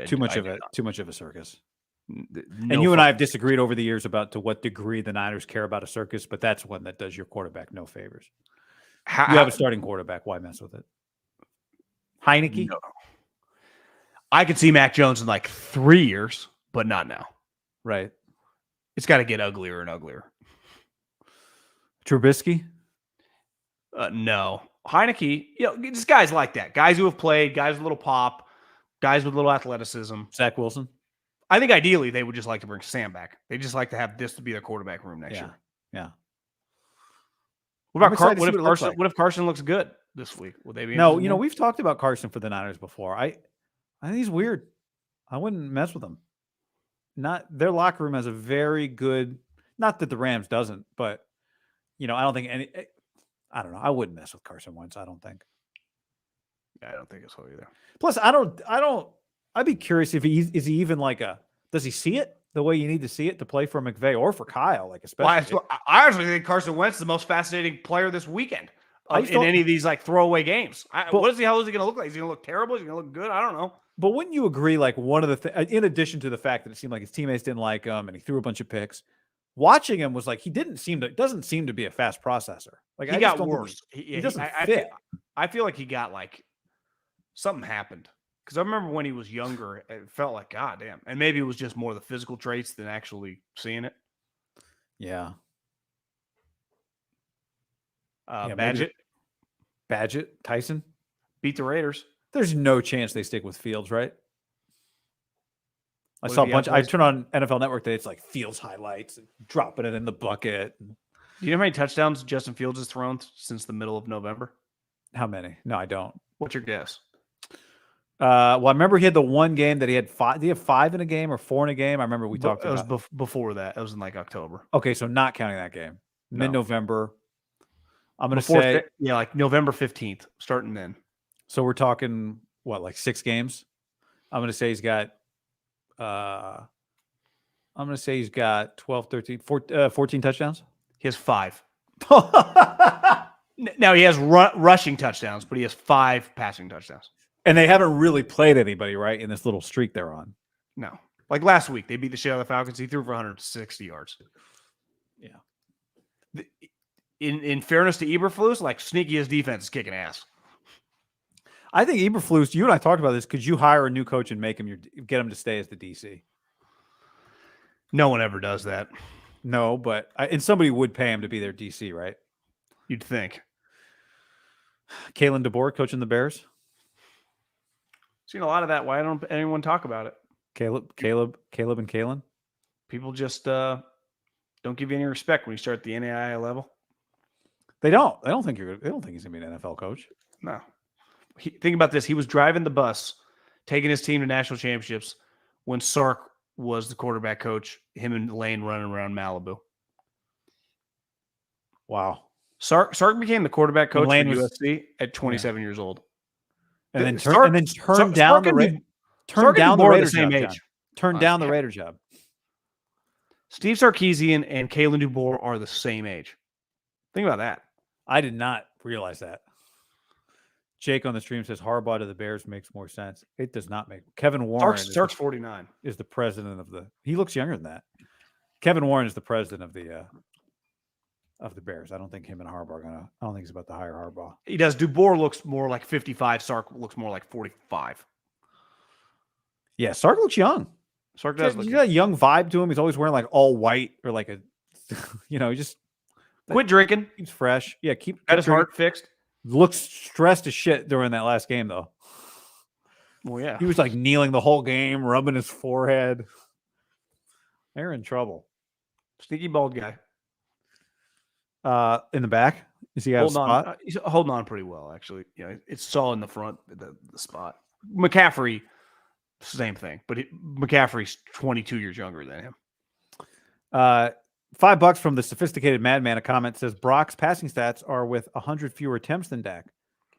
Too much of a circus. No, and you and I have disagreed over the years about to what degree the Niners care about a circus, but that's one that does your quarterback no favors. You have a starting quarterback. Why mess with it? Heineke? No. I could see Mac Jones in like 3 years, but not now. Right. It's got to get uglier and uglier. Trubisky? No. Heineke, just guys like that. Guys who have played, guys with a little pop, guys with a little athleticism. Zach Wilson? I think ideally they would just like to bring Sam back. They just like to have this to be their quarterback room next year. Yeah. What about what if Carson looks good this week? Would they be? No, we've talked about Carson for the Niners before. I think he's weird. I wouldn't mess with him. Their locker room has a very good. Not that the Rams doesn't, but I don't think any. I don't know. I wouldn't mess with Carson Wentz. I don't think. Yeah, I don't think so either. Plus, I don't. I'd be curious if is he even like a. Does he see it the way you need to see it to play for McVay or for Kyle? Like especially. Well, I actually think Carson Wentz is the most fascinating player this weekend in any of these like throwaway games. How is he going to look like? Is he going to look terrible? Is he going to look good? I don't know. But wouldn't you agree? Like one of the in addition to the fact that it seemed like his teammates didn't like him and he threw a bunch of picks. Watching him was like he doesn't seem to be a fast processor. Like he got worse. He doesn't fit. I feel like he got like something happened because I remember when he was younger, it felt like God damn, and maybe it was just more the physical traits than actually seeing it. Yeah. Badgett, Tyson beat the Raiders. There's no chance they stick with Fields, right? I saw a bunch. I turned on NFL Network today. It's like Fields highlights and dropping it in the bucket. Do you know how many touchdowns Justin Fields has thrown since the middle of November? How many? No, I don't. What's your guess? Well, I remember he had the one game that he had 5. Did he have 5 in a game or 4 in a game? I remember we talked about it. Was before that. It was in like October. Okay, so not counting that game. Mid-November. I'm going to say like November 15th, starting then. So we're talking what, like 6 games? I'm going to say he's got 12, 13, 14 touchdowns. He has 5. Now he has rushing touchdowns, but he has 5 passing touchdowns. And they haven't really played anybody, right, in this little streak they're on. No. Like last week, they beat the shit out of the Falcons. He threw for 160 yards. Yeah. In fairness to Eberflus, like sneakiest defense is kicking ass. I think Eberflus, you and I talked about this. Could you hire a new coach and get him to stay as the DC? No one ever does that. No, but and somebody would pay him to be their DC, right? You'd think. Kalen DeBoer coaching the Bears. Seen a lot of that. Why don't anyone talk about it? Caleb, and Kalen. People just don't give you any respect when you start at the NAIA level. They don't. They don't think he's gonna be an NFL coach. No. Think about this. He was driving the bus, taking his team to national championships when Sark was the quarterback coach, him and Lane running around Malibu. Wow. Sark became the quarterback coach for Lane was- USC at 27 years old. and then Sark- turned down the Raiders. Sark and Down the DeBoer are the Raiders same job. age. John. Turned down the Raider job. Steve Sarkisian and Kalen DeBoer are the same age. Think about that. I did not realize that. Jake on the stream says Harbaugh to the Bears makes more sense. It does not make. Kevin Warren Sark's 49. is the president of the. He looks younger than that. Kevin Warren is the president of the Bears. I don't think him and Harbaugh are gonna. I don't think he's about to hire Harbaugh. He does. DeBoer looks more like 55. Sark looks more like 45. Yeah, Sark looks young. Sark does. He's got a young vibe to him. He's always wearing like all white or like a, he just quit drinking. Keeps fresh. Yeah, Got his heart fixed. Looks stressed as shit during that last game though. Well, yeah, he was like kneeling the whole game, rubbing his forehead. They're in trouble. Sneaky bald guy. In the back, is he got a spot? He's holding on pretty well, actually. Yeah, it's all in the front, the spot. McCaffrey, same thing, but McCaffrey's 22 years younger than him. $5 from the sophisticated madman. A comment says Brock's passing stats are with 100 fewer attempts than Dak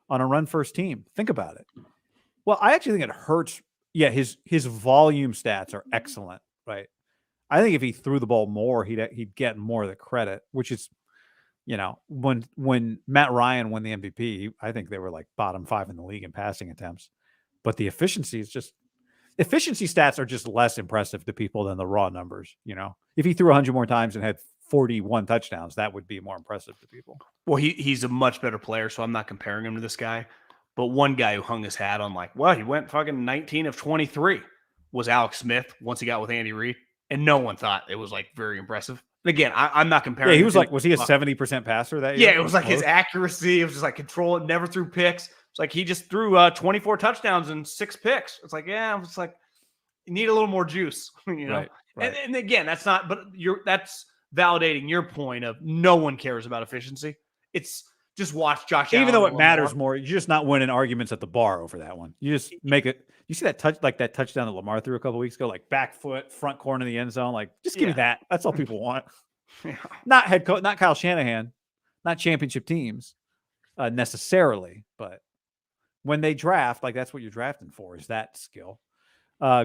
on a run first team. Think about it. Well, I actually think it hurts. Yeah, his volume stats are excellent, right? I think if he threw the ball more, he'd get more of the credit, which is, when Matt Ryan won the MVP, I think they were like bottom 5 in the league in passing attempts. But the efficiency stats are just less impressive to people than the raw numbers. If he threw 100 more times and had 41 touchdowns, that would be more impressive to people. Well, he's a much better player, so I'm not comparing him to this guy. But one guy who hung his hat on he went fucking 19 of 23 was Alex Smith once he got with Andy Reid, and no one thought it was like very impressive. And again, I'm not comparing. Yeah, he was like, was he a 70% passer that year? Yeah, it was like his accuracy. It was just like control it, never threw picks. It's like he just threw 24 touchdowns and 6 picks. It's like, yeah, it's like you need a little more juice, Right. And again, that's validating your point of no one cares about efficiency. It's just watch Josh Allen. Even though it matters more, you're just not winning arguments at the bar over that one. You just make it. You see that touchdown that Lamar threw a couple weeks ago, like back foot, front corner of the end zone. Like, just give me that. That's all people want. Yeah. Not head coach, not Kyle Shanahan, not championship teams necessarily, but when they draft, like that's what you're drafting for, is that skill.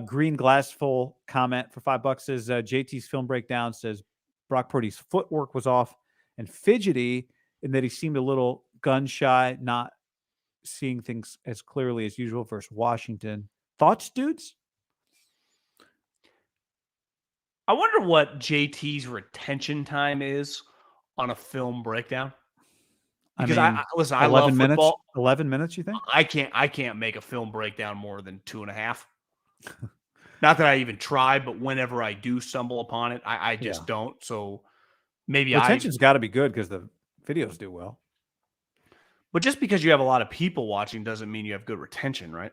Green Glass Full comment for $5 says JT's film breakdown says Brock Purdy's footwork was off and fidgety, and that he seemed a little gun shy, not seeing things as clearly as usual versus Washington. Thoughts, dudes? I wonder what JT's retention time is on a film breakdown. Because I love football. 11 minutes, you think? I can't make a film breakdown more than 2.5. Not that I even try, but whenever I do stumble upon it, I just don't. So maybe retention's got to be good because the videos do well. But just because you have a lot of people watching doesn't mean you have good retention, right?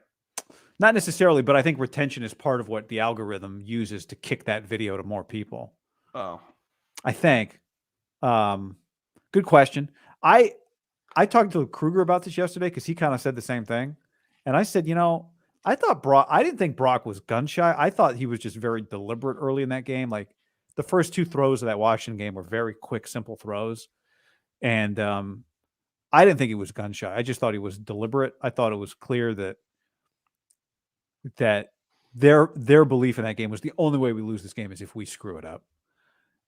Not necessarily, but I think retention is part of what the algorithm uses to kick that video to more people. Oh, I think. Good question. I talked to Kruger about this yesterday because he kind of said the same thing. And I said, I didn't think Brock was gun shy. I thought he was just very deliberate early in that game. Like the first 2 throws of that Washington game were very quick, simple throws. And I didn't think he was gun shy. I just thought he was deliberate. I thought it was clear that their belief in that game was the only way we lose this game is if we screw it up.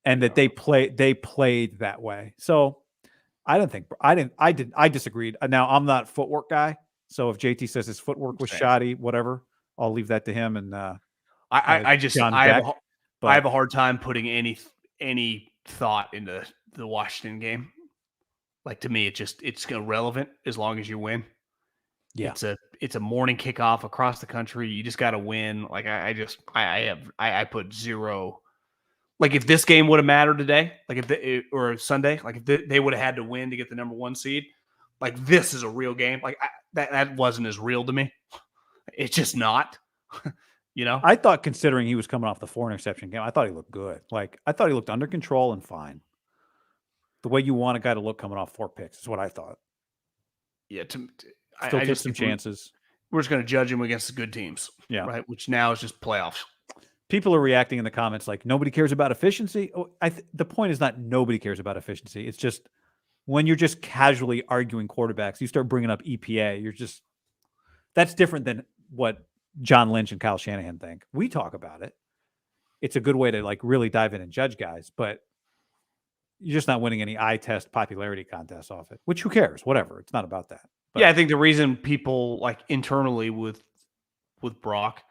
And that they played that way. So I disagreed. Now I'm not a footwork guy. So if JT says his footwork was shoddy, whatever, I'll leave that to him. And I have a hard time putting any thought into the Washington game. Like to me, it's irrelevant as long as you win. Yeah, it's a morning kickoff across the country. You just got to win. Like I put 0. Like if this game would have mattered today, like or Sunday, like if they would have had to win to get the number 1 seed, like this is a real game. Like that wasn't as real to me. It's just not. I thought considering he was coming off the 4 interception game, I thought he looked good. Like I thought he looked under control and fine. The way you want a guy to look coming off 4 picks is what I thought. Yeah, Still take some chances. We're just going to judge him against the good teams. Yeah. Right. Which now is just playoffs. People are reacting in the comments like nobody cares about efficiency. Oh, the point is not nobody cares about efficiency. It's just when you're just casually arguing quarterbacks, you start bringing up EPA. That's different than what John Lynch and Kyle Shanahan think. We talk about it. It's a good way to like really dive in and judge guys, but you're just not winning any eye test popularity contests off it, which who cares? Whatever. It's not about that. But yeah, I think the reason people like internally with Brock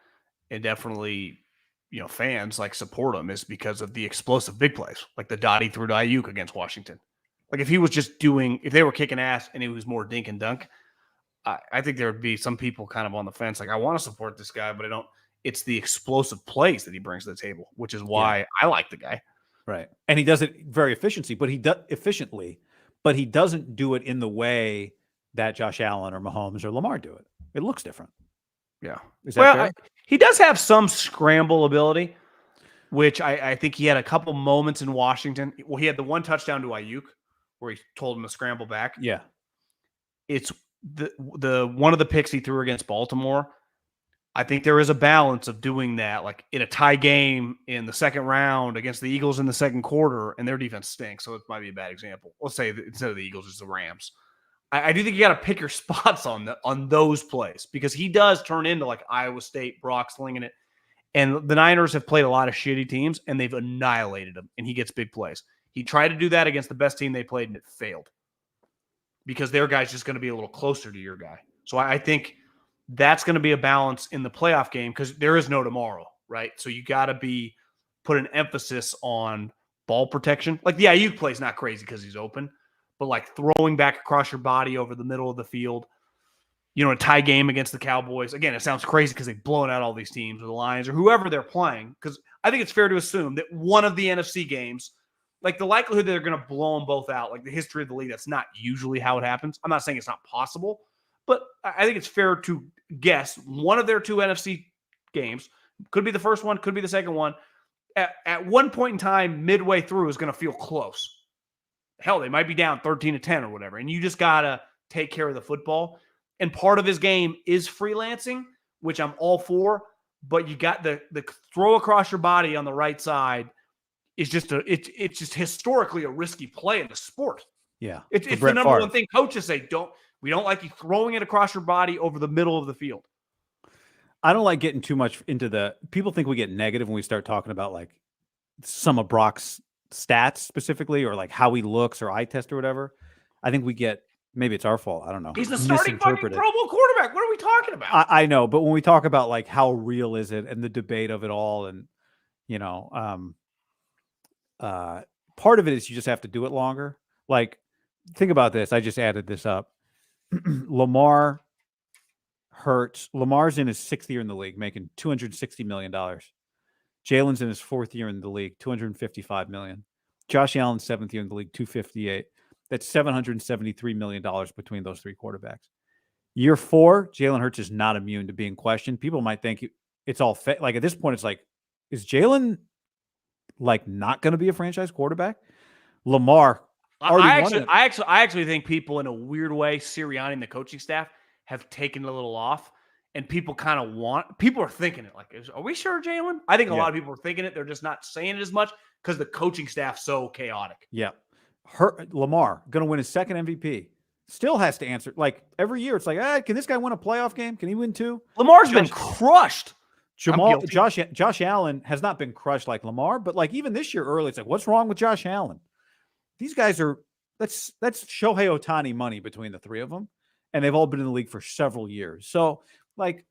and definitely, fans like support him is because of the explosive big plays, like the dot he threw to Ayuk against Washington. Like if he was just if they were kicking ass and it was more dink and dunk, I think there would be some people kind of on the fence. Like I want to support this guy, but I don't. It's the explosive plays that he brings to the table, which is why I like the guy. Right. And he does it very efficiently, but he doesn't do it in the way that Josh Allen or Mahomes or Lamar do it. It looks different. Yeah. Is that fair? He does have some scramble ability, which I think he had a couple moments in Washington. Well, he had the one touchdown to Ayuk where he told him to scramble back. Yeah. It's the one of the picks he threw against Baltimore. I think there is a balance of doing that, like in a tie game in the second round against the Eagles in the second quarter, and their defense stinks, so it might be a bad example. Let's say that instead of the Eagles, it's the Rams. I do think you got to pick your spots on those plays because he does turn into like Iowa State, Brock slinging it, and the Niners have played a lot of shitty teams, and they've annihilated them, and he gets big plays. He tried to do that against the best team they played, and it failed because their guy's just going to be a little closer to your guy. So I think that's going to be a balance in the playoff game because there is no tomorrow, right? So you got to put an emphasis on ball protection. Like the Ayuk play is not crazy because he's open, but like throwing back across your body over the middle of the field, a tie game against the Cowboys. Again, it sounds crazy because they've blown out all these teams or the Lions or whoever they're playing. Because I think it's fair to assume that one of the NFC games, like the likelihood that they're going to blow them both out, like the history of the league, that's not usually how it happens. I'm not saying it's not possible, but I think it's fair to guess one of their two NFC games, could be the first one, could be the second one, at one point in time, midway through, is going to feel close. Hell, they might be down 13-10 or whatever, and you just got to take care of the football. And part of his game is freelancing, which I'm all for, but you got the throw across your body on the right side is just it's just historically a risky play in the sport. Yeah. It's the number one thing coaches say, we don't like you throwing it across your body over the middle of the field. I don't like getting too much into people think we get negative when we start talking about like some of Brock's stats specifically, or like how he looks or eye test or whatever. I think we get, maybe it's our fault. I don't know. He's the starting fucking Pro Bowl quarterback. What are we talking about? I know, but when we talk about like how real is it and the debate of it all, and part of it is you just have to do it longer. Like, think about this. I just added this up. Lamar Hurts. Lamar's in his 6th year in the league, making $260 million. Jalen's in his 4th year in the league, $255 million. Josh Allen's 7th year in the league, $258. That's $773 million between those three quarterbacks. Year 4, Jalen Hurts is not immune to being questioned. People might think it's all like at this point, it's like, is Jalen like not going to be a franchise quarterback? Lamar. I actually think people in a weird way, Sirianni and the coaching staff have taken a little off, and people are thinking it like, are we sure Jalen? I think a lot of people are thinking it. They're just not saying it as much because the coaching staff's so chaotic. Yeah. Lamar going to win his 2nd MVP. Still has to answer. Like every year, it's like, can this guy win a playoff game? Can he win 2? Lamar's been crushed. Josh Allen has not been crushed like Lamar, but like even this year early, it's like, what's wrong with Josh Allen? These guys that's Shohei Ohtani money between the three of them, and they've all been in the league for several years. So like,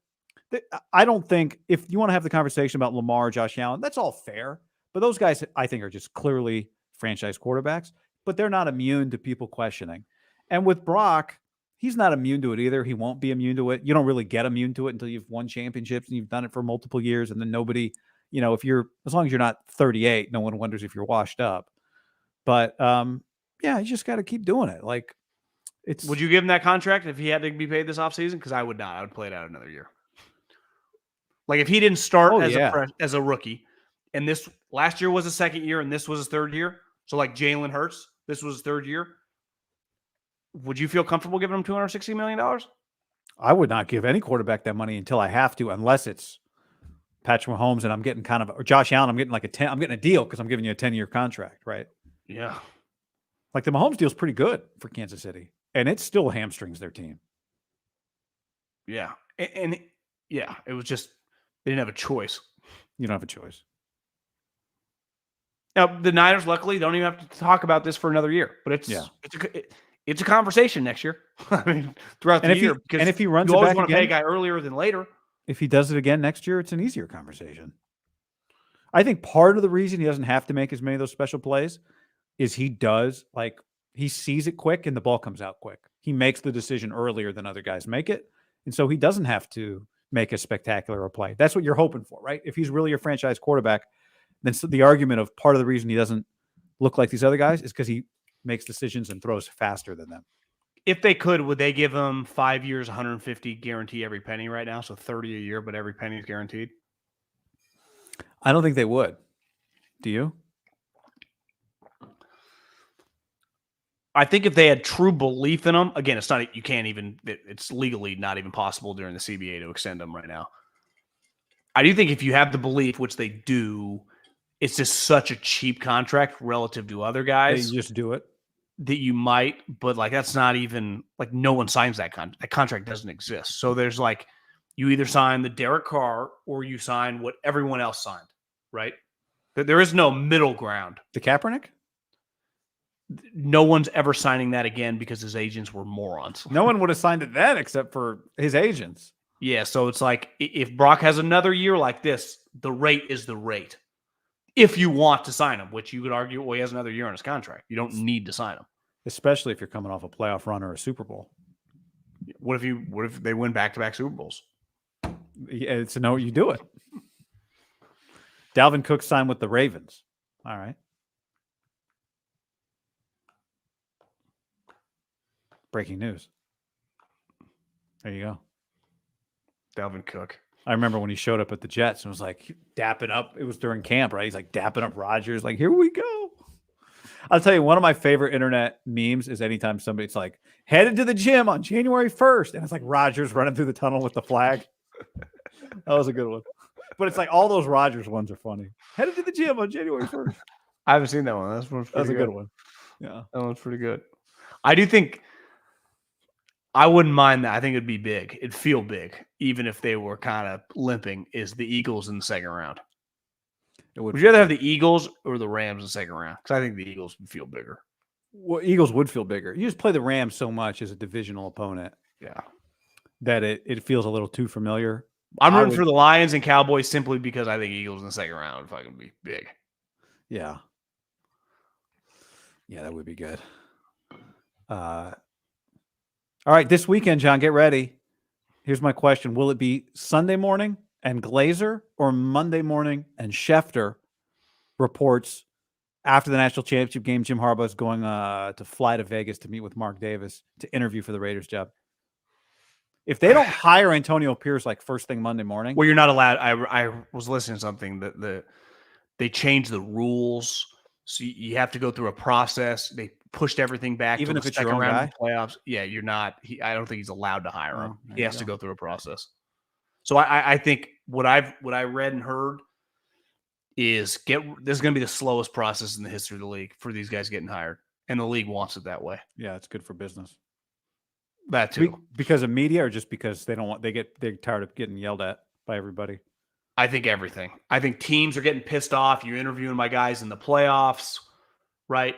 I don't think if you want to have the conversation about Lamar, Josh Allen, that's all fair. But those guys, I think, are just clearly franchise quarterbacks, but they're not immune to people questioning. And with Brock, he's not immune to it either. He won't be immune to it. You don't really get immune to it until you've won championships and you've done it for multiple years. And then nobody, as long as you're not 38, no one wonders if you're washed up. But you just got to keep doing it. Like, would you give him that contract if he had to be paid this offseason? Because I would not. I would play it out another year. Like if he didn't start as a rookie, and this last year was his 2nd year, and this was his 3rd year. So like Jalen Hurts, this was his 3rd year. Would you feel comfortable giving him $260 million? I would not give any quarterback that money until I have to, unless it's Patrick Mahomes and I'm getting or Josh Allen. I'm getting like I'm getting a deal because I'm giving you a 10-year contract, right? Yeah. Like the Mahomes deal is pretty good for Kansas City, and it still hamstrings their team. Yeah. And it was just, they didn't have a choice. You don't have a choice. Now, the Niners, luckily, don't even have to talk about this for another year, but it's a conversation next year. I mean, throughout the year. And if he runs you it always back want to again, pay a guy earlier than later. if he does it again next year, it's an easier conversation. I think part of the reason he doesn't have to make as many of those special plays is he sees it quick and the ball comes out quick. He makes the decision earlier than other guys make it. And so he doesn't have to make a spectacular play. That's what you're hoping for, right? If he's really your franchise quarterback, then the argument of part of the reason he doesn't look like these other guys is because he makes decisions and throws faster than them. If they could, would they give him 5 years, 150, guarantee every penny right now? So 30 a year, but every penny is guaranteed? I don't think they would. Do you? I think if they had true belief in him, again, it's legally not even possible during the CBA to extend him right now. I do think if you have the belief, which they do, it's just such a cheap contract relative to other guys. They just do it. That you might, but like that's not even like no one signs that contract. That contract doesn't exist. So there's like you either sign the Derek Carr or you sign what everyone else signed, right? There is no middle ground. The Kaepernick? No one's ever signing that again because his agents were morons. No one would have signed it then except for his agents. Yeah, so it's like if Brock has another year like this, the rate is the rate. If you want to sign him, which you could argue, well, he has another year on his contract. You don't need to sign him. Especially if you're coming off a playoff run or a Super Bowl. What if they win back-to-back Super Bowls? Yeah, it's a no, you do it. Dalvin Cook signed with the Ravens. All right. Breaking news. There you go. Dalvin Cook. I remember when he showed up at the Jets and was like dapping up. It was during camp, right? He's like dapping up Rodgers. Like, here we go. I'll tell you, one of my favorite internet memes is anytime somebody's like headed to the gym on January 1st. And it's like Rodgers running through the tunnel with the flag. That was a good one. But it's like all those Rodgers ones are funny. Headed to the gym on January 1st. I haven't seen that one. That's a good one. Yeah. That one's pretty good. I do think I wouldn't mind that. I think it'd be big. It'd feel big, even if they were kind of limping, is the Eagles in the second round. Would you rather have the Eagles or the Rams in the second round? Because I think the Eagles would feel bigger. Well, Eagles would feel bigger. You just play the Rams so much as a divisional opponent. Yeah. That it feels a little too familiar. I'm rooting for the Lions and Cowboys simply because I think Eagles in the second round would fucking be big. Yeah. Yeah, that would be good. All right, this weekend, John, get ready. Here's my question. Will it be Sunday morning and Glazer or Monday morning and Schefter reports after the national championship game? Jim Harbaugh is going to fly to Vegas to meet with Mark Davis to interview for the Raiders job. If they don't hire Antonio Pierce like first thing Monday morning. Well, you're not allowed. I was listening to something that they changed the rules. So you have to go through a process. They pushed everything back. Even to if the it's your second own round guy? of the playoffs. Yeah, you're not. I don't think he's allowed to hire him. there He you has to go. go through a process. So I think what I read and heard is this is going to be the slowest process in the history of the league for these guys getting hired, and the league wants it that way. Yeah, it's good for business. That too. Because of media or just because they're tired of getting yelled at by everybody? I think everything. I think teams are getting pissed off. You're interviewing my guys in the playoffs, right?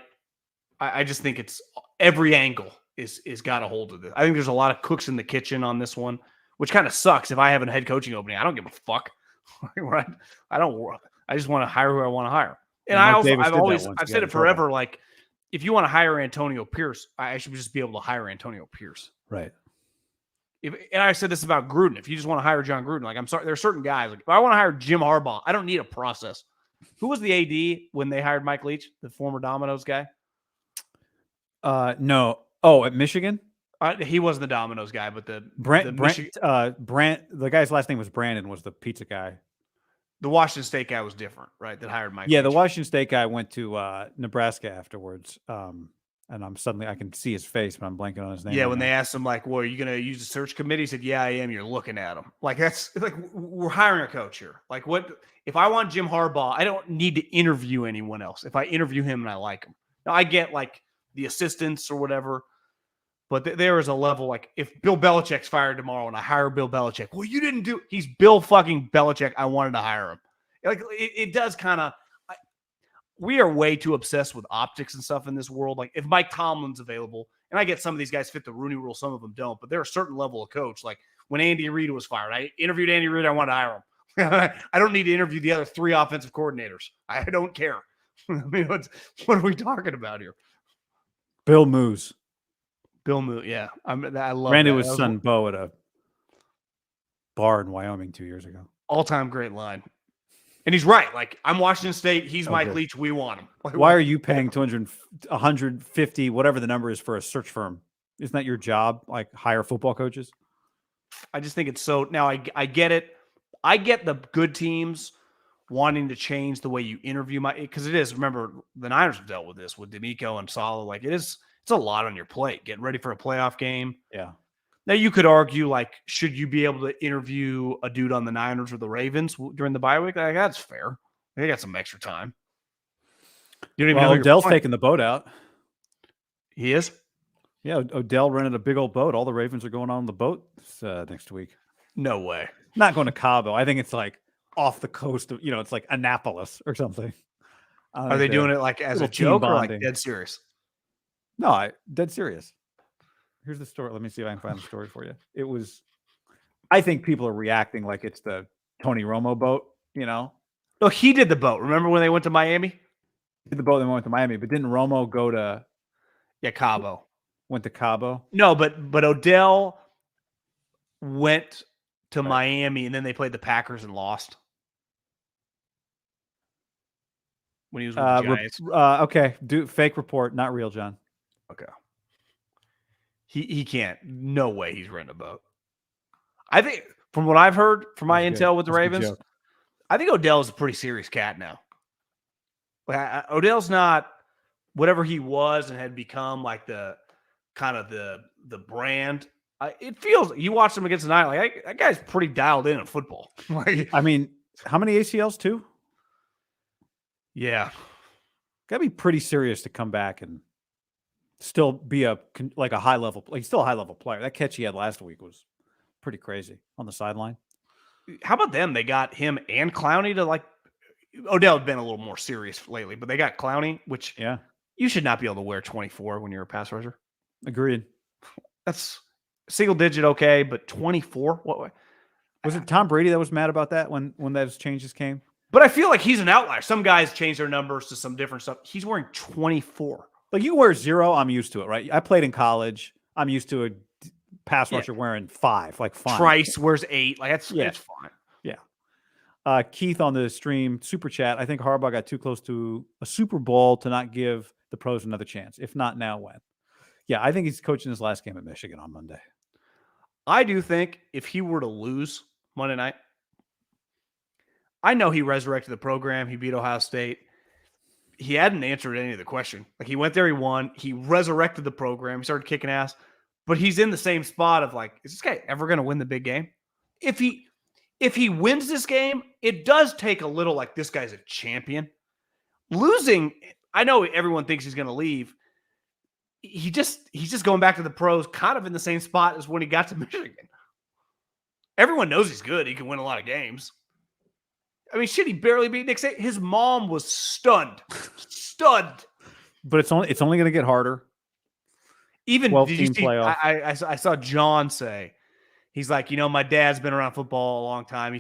I just think it's every angle is got a hold of this. I think there's a lot of cooks in the kitchen on this one, which kind of sucks. If I have a head coaching opening, I don't give a fuck. Right? I just want to hire who I want to hire. And I've said it forever. Like, if you want to hire Antonio Pierce, I should just be able to hire Antonio Pierce. Right. And I said this about Gruden. If you just want to hire John Gruden, like, I'm sorry, there are certain guys. Like, if I want to hire Jim Harbaugh, I don't need a process. Who was the AD when they hired Mike Leach, the former Domino's guy? No. Oh, at Michigan? He wasn't the Domino's guy, but the guy's last name was Brandon, was the pizza guy. The Washington State guy was different, right? That hired Mike. Yeah, Leach. the Washington State guy went to Nebraska afterwards. And I can see his face, but I'm blanking on his name. Yeah, when they asked him, like, well, are you going to use the search committee? He said, yeah, I am. You're looking at him. Like, that's like, we're hiring a coach here. Like, what if I want Jim Harbaugh? I don't need to interview anyone else. If I interview him and I like him. Now, I get, like, the assistants or whatever. But there is a level, like, if Bill Belichick's fired tomorrow and I hire Bill Belichick, well, you didn't do. He's Bill fucking Belichick. I wanted to hire him. Like, it does kind of. We are way too obsessed with optics and stuff in this world. Like, if Mike Tomlin's available, and I get some of these guys fit the Rooney Rule, some of them don't, but they're a certain level of coach. Like when Andy Reid was fired, I interviewed Andy Reid. I wanted to hire him. I don't need to interview the other 3 offensive coordinators. I don't care. I mean, what are we talking about here? Bill Moose. Bill Moose, yeah. I love Ran that. into his son Bo at a bar in Wyoming 2 years ago. All-time great line. And he's right. Like, I'm Washington State. He's Mike good. Leach. We want him. Like, why are you paying 200, 150, whatever the number is for a search firm? Isn't that your job? Like, hire football coaches? I just think it's so. Now, I get it. I get the good teams wanting to change the way you interview because it is. Remember, the Niners have dealt with this with D'Amico and Saleh. Like, it's a lot on your plate. Getting ready for a playoff game. Yeah. Now, you could argue, like, should you be able to interview a dude on the Niners or the Ravens during the bye week? Like, that's fair. They got some extra time. You don't even know Odell's taking the boat out. He is? Yeah, Odell rented a big old boat. All the Ravens are going on the boat next week. No way. Not going to Cabo. I think it's like off the coast of, it's like Annapolis or something. Are they doing it like as a joke or like dead serious? No, dead serious. Here's the story. Let me see if I can find the story for you. It was, I think people are reacting like it's the Tony Romo boat, No, he did the boat. Remember when they went to Miami? He did the boat, then went to Miami. But didn't Romo go to... Yeah, Cabo. Went to Cabo? No, but Odell went to Miami, and then they played the Packers and lost. When he was with the Giants. Okay, fake report, not real, John. Okay. He can't. No way he's renting a boat. I think, from what I've heard from my intel with the Ravens, I think Odell is a pretty serious cat now. Like, Odell's not whatever he was and had become, like the kind of the brand. It feels, you watch him against the Niners, like that guy's pretty dialed in football. Like, I mean, how many ACLs? 2? Yeah. Got to be pretty serious to come back and still be a high level. Like, he's still a high level player. That catch he had last week was pretty crazy on the sideline. How about them? They got him and Clowney to, like, Odell had been a little more serious lately, but they got Clowney, which you should not be able to wear 24 when you're a pass rusher. Agreed. That's single digit, okay, but 24? What was it? Tom Brady that was mad about that when those changes came? But I feel like he's an outlier. Some guys change their numbers to some different stuff. He's wearing 24. Like, you wear 0, I'm used to it, right? I played in college. I'm used to a pass rusher wearing 5, like fine. Trice wears 8. Like, it's fine. Yeah. Keith on the stream, super chat. I think Harbaugh got too close to a Super Bowl to not give the pros another chance. If not now, when? Yeah, I think he's coaching his last game at Michigan on Monday. I do think if he were to lose Monday night, I know he resurrected the program. He beat Ohio State. He hadn't answered any of the question. Like, he went there, he won. He resurrected the program. He started kicking ass. But he's in the same spot of, like, is this guy ever going to win the big game? If he wins this game, it does take a little, like, this guy's a champion. Losing, I know everyone thinks he's going to leave. He's just going back to the pros, kind of in the same spot as when he got to Michigan. Everyone knows he's good. He can win a lot of games. I mean, shit, he barely beat Nick Saban. His mom was stunned. But it's only going to get harder. Even, did you see, I saw John say, he's like, my dad's been around football a long time.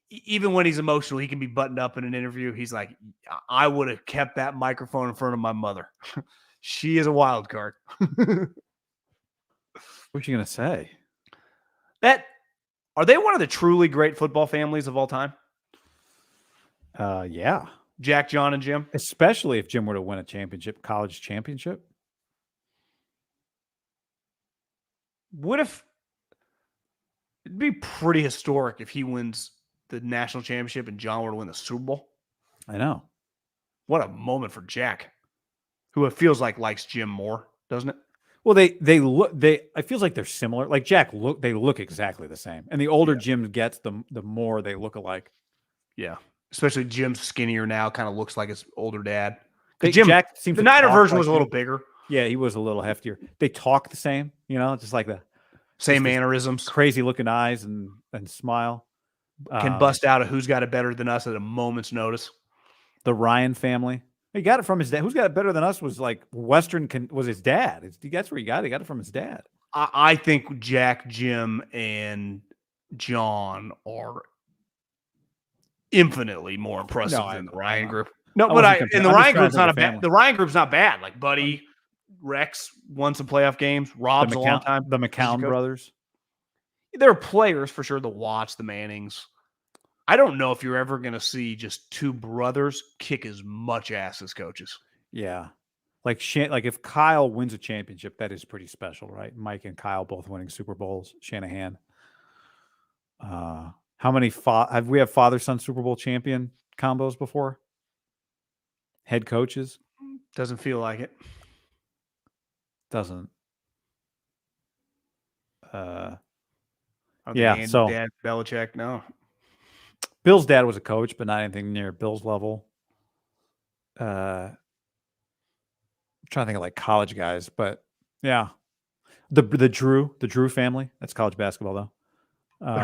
Even when he's emotional, he can be buttoned up in an interview. He's like, I would have kept that microphone in front of my mother. She is a wild card. What's you going to say? Are they one of the truly great football families of all time? Yeah. Jack, John, and Jim? Especially if Jim were to win a championship, college championship. What if it'd be pretty historic if he wins the national championship and John were to win the Super Bowl? I know. What a moment for Jack, who it feels like likes Jim more, doesn't it? Well, it feels like they're similar. Like Jack they look exactly the same. And the older Jim gets, the more they look alike. Yeah. Especially Jim's skinnier now, kind of looks like his older dad. Jack seems the to Niner talk version like was a little him. bigger. Yeah, he was a little heftier. They talk the same, just like the Same mannerisms. crazy looking eyes and smile. Can bust out a who's got it better than us at a moment's notice. The Ryan family. He got it from his dad. Who's got it better than us was like Western was his dad. That's where he got it. He got it from his dad. I think Jack, Jim, and John are infinitely more impressive than the Ryan group. No, but the Ryan group's not bad. The Ryan group's not bad. Like Buddy, Rex won some playoff games. Rob's a long time. The McCown brothers. They're players for sure. The Watts, the Mannings. I don't know if you're ever going to see just two brothers kick as much ass as coaches. Yeah. Like if Kyle wins a championship, that is pretty special, right? Mike and Kyle both winning Super Bowls. Shanahan. How many have we have father-son Super Bowl champion combos before? Head coaches? Doesn't feel like it. Doesn't. Yeah. So Dad Belichick, no. Bill's dad was a coach, but not anything near Bill's level. I'm trying to think of like college guys, but yeah, the Drew family. That's college basketball though. The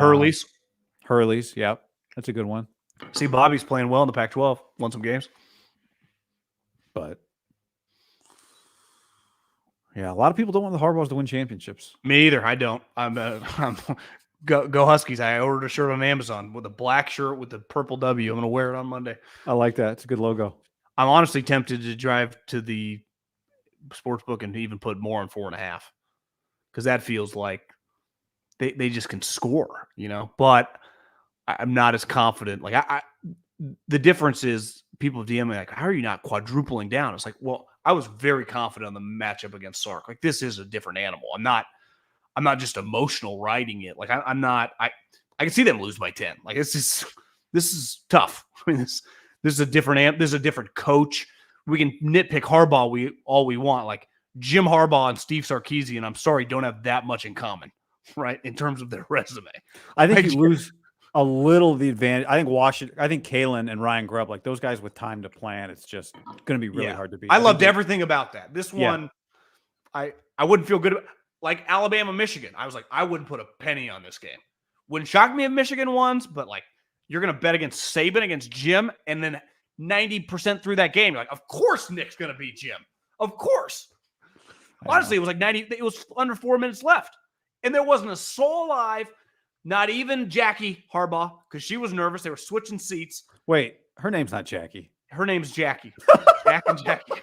Hurleys, yep, that's a good one. See, Bobby's playing well in the Pac-12. Won some games, but yeah, a lot of people don't want the Harbaughs to win championships. Me either. I don't. I'm go Huskies. I ordered a shirt on Amazon with a black shirt with the purple W. I'm going to wear it on Monday. I like that. It's a good logo. I'm honestly tempted to drive to the sports book and even put more on 4.5 because that feels like they just can score, but I'm not as confident. Like the difference is people DM me like, how are you not quadrupling down? It's like, well, I was very confident on the matchup against Sark. Like this is a different animal. I'm not just emotional riding it. Like I'm not. I can see them lose by 10. Like this is tough. I mean this is a different this is a different coach. We can nitpick Harbaugh all we want. Like Jim Harbaugh and Steve Sarkisian, I'm sorry, don't have that much in common, right? In terms of their resume. I think you lose a little the advantage. I think Kalen and Ryan Grubb, like those guys with time to plan, it's just going to be really hard to beat. I loved everything about that. This one, I wouldn't feel good about. Like Alabama, Michigan. I was like, I wouldn't put a penny on this game. Wouldn't shock me if Michigan won, but like you're going to bet against Saban, against Jim, and then 90% through that game, you're like, of course Nick's going to beat Jim. Of course. Honestly, it was like 90. It was under 4 minutes left. And there wasn't a soul alive, not even Jackie Harbaugh, because she was nervous. They were switching seats. Wait, her name's not Jackie. Her name's Jackie. Jack and Jackie.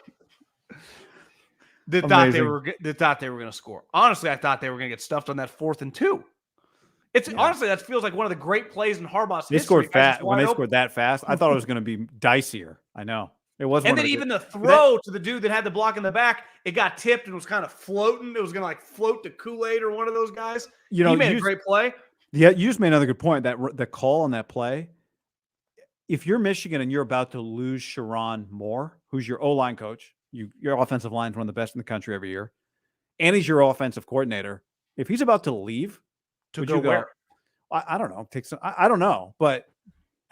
They thought they were going to score. Honestly, I thought they were going to get stuffed on that 4th and 2. Honestly, that feels like one of the great plays in Harbaugh's history. They scored fast. When they scored that fast, I thought it was going to be dicier. I know. It was. And then even the throw to the dude that had the block in the back, it got tipped and was kind of floating. It was going to like float to Kool-Aid or one of those guys. He made a great play. Yeah, you just made another good point. That the call on that play, if you're Michigan and you're about to lose Sharon Moore, who's your O-line coach, your offensive line is one of the best in the country every year, and he's your offensive coordinator. If he's about to leave, to go where? I don't know. I don't know, but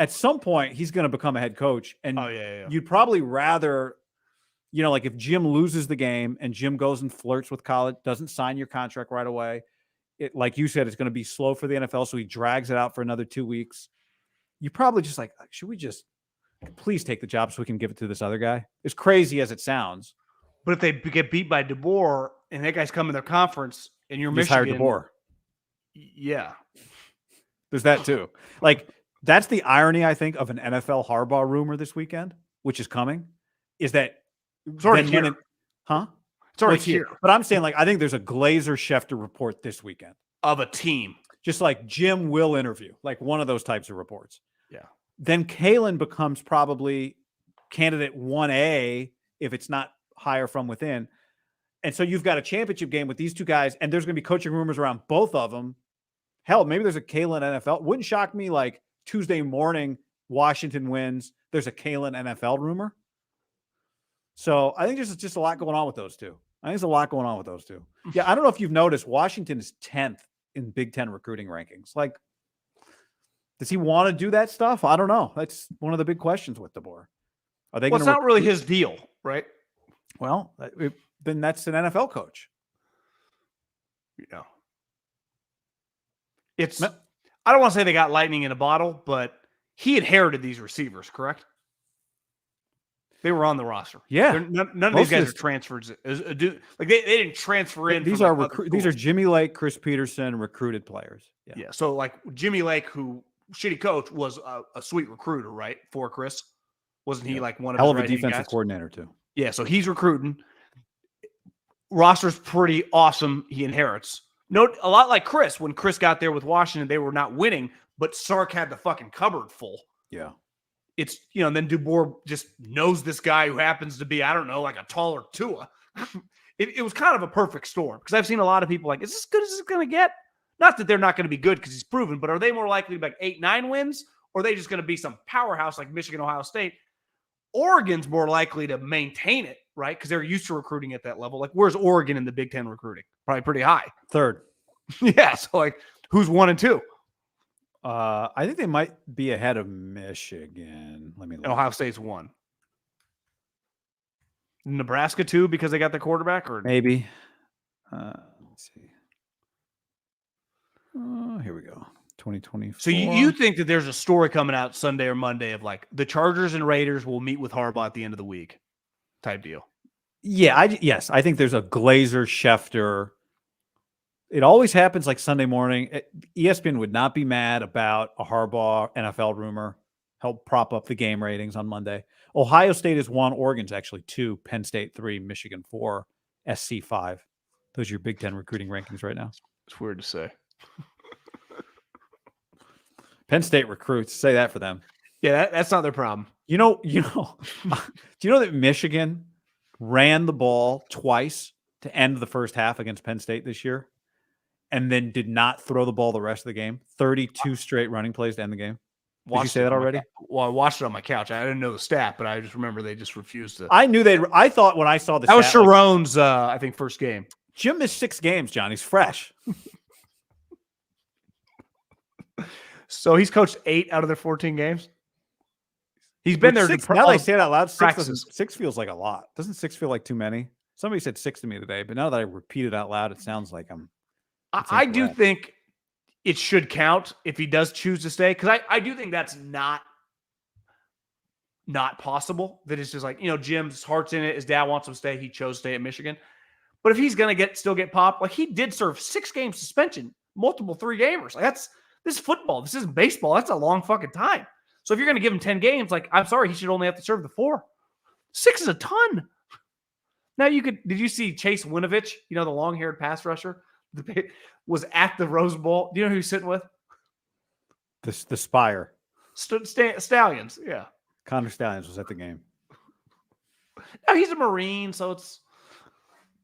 at some point he's going to become a head coach, and you'd probably rather, like if Jim loses the game and Jim goes and flirts with college, doesn't sign your contract right away. It, like you said, it's going to be slow for the NFL, so he drags it out for another 2 weeks. You probably just like, should we just please take the job so we can give it to this other guy? As crazy as it sounds. But if they get beat by DeBoer and that guy's come in their conference and you're Michigan. Just hire DeBoer. Yeah. There's that too. Like, that's the irony, I think, of an NFL Harbaugh rumor this weekend, which is coming, is that it's already here. It's already here. But I'm saying, like, I think there's a Glazer Schefter report this weekend. Of a team. Just like Jim will interview, like one of those types of reports. Yeah. Then Kalen becomes probably candidate 1A if it's not higher from within. And so you've got a championship game with these two guys, and there's going to be coaching rumors around both of them. Hell, maybe there's a Kalen NFL. Wouldn't shock me, like Tuesday morning, Washington wins. There's a Kalen NFL rumor. So I think there's just a lot going on with those two. Yeah, I don't know if you've noticed, Washington is 10th in Big Ten recruiting rankings. Like, does he want to do that stuff? I don't know. That's one of the big questions with DeBoer. Are they? Well, it's not really his deal. right? Well, then that's an NFL coach. You know, it's. I don't want to say they got lightning in a bottle, but he inherited these receivers, correct? They were on the roster. Yeah. None of these guys are transfers. Like they didn't transfer in. These are these are Jimmy Lake, Chris Peterson, recruited players. Yeah. So like Jimmy Lake, who shitty coach, was a sweet recruiter, right? For Chris, wasn't he like one of hell his of a defensive guys? coordinator too? Yeah. So he's recruiting. Roster's pretty awesome. He inherits. Note a lot like Chris. When Chris got there with Washington, they were not winning, but Sark had the fucking cupboard full. Yeah. It's, and then DeBoer just knows this guy who happens to be, I don't know, like a taller Tua. It was kind of a perfect storm because I've seen a lot of people like, is this as good as it's going to get? Not that they're not going to be good because he's proven, but are they more likely to be like 8-9 wins? Or are they just going to be some powerhouse like Michigan, Ohio State? Oregon's more likely to maintain it, right? Because they're used to recruiting at that level. Like, where's Oregon in the Big Ten recruiting? Probably pretty high. Third. Yeah. So, like, who's 1 and 2? I think they might be ahead of Michigan. Let me look. Ohio State's 1. Nebraska 2 because they got the quarterback, or maybe. Let's see. Here we go. 2024. So you think that there's a story coming out Sunday or Monday of like the Chargers and Raiders will meet with Harbaugh at the end of the week type deal? Yeah, yes. I think there's a Glazer Schefter. It always happens like Sunday morning. ESPN would not be mad about a Harbaugh NFL rumor. Help prop up the game ratings on Monday. Ohio State is 1. Oregon's actually 2. Penn State 3. Michigan 4. SC 5. Those are your Big Ten recruiting rankings right now. It's weird to say. Penn State recruits. Say that for them. Yeah, that's not their problem. Do you know that Michigan ran the ball twice to end the first half against Penn State this year and then did not throw the ball the rest of the game? 32 straight running plays to end the game. Did you say that already? Well, I watched it on my couch. I didn't know the stat, but I just remember they just refused to. I thought when I saw the that was Sharon's, I think, first game. Jim missed 6 games, John. He's fresh. So he's coached 8 out of their 14 games. He's been there. Now they say it out loud. 6 feels like a lot. Doesn't 6 feel like too many? Somebody said 6 to me today, but now that I repeat it out loud, it sounds like I do think it should count if he does choose to stay, because I do think that's not possible. That it's just like, Jim's heart's in it. His dad wants him to stay. He chose to stay at Michigan. But if he's gonna still get popped, like he did serve 6-game suspension, multiple 3-gamers. Like this is football. This isn't baseball. That's a long fucking time. So if you're going to give him 10 games, like, I'm sorry, he should only have to serve the 4. 6 is a ton. Now did you see Chase Winovich, the long-haired pass rusher, was at the Rose Bowl? Do you know who he's sitting with? The Spire. Stallions, yeah. Connor Stallions was at the game. Now he's a Marine, so it's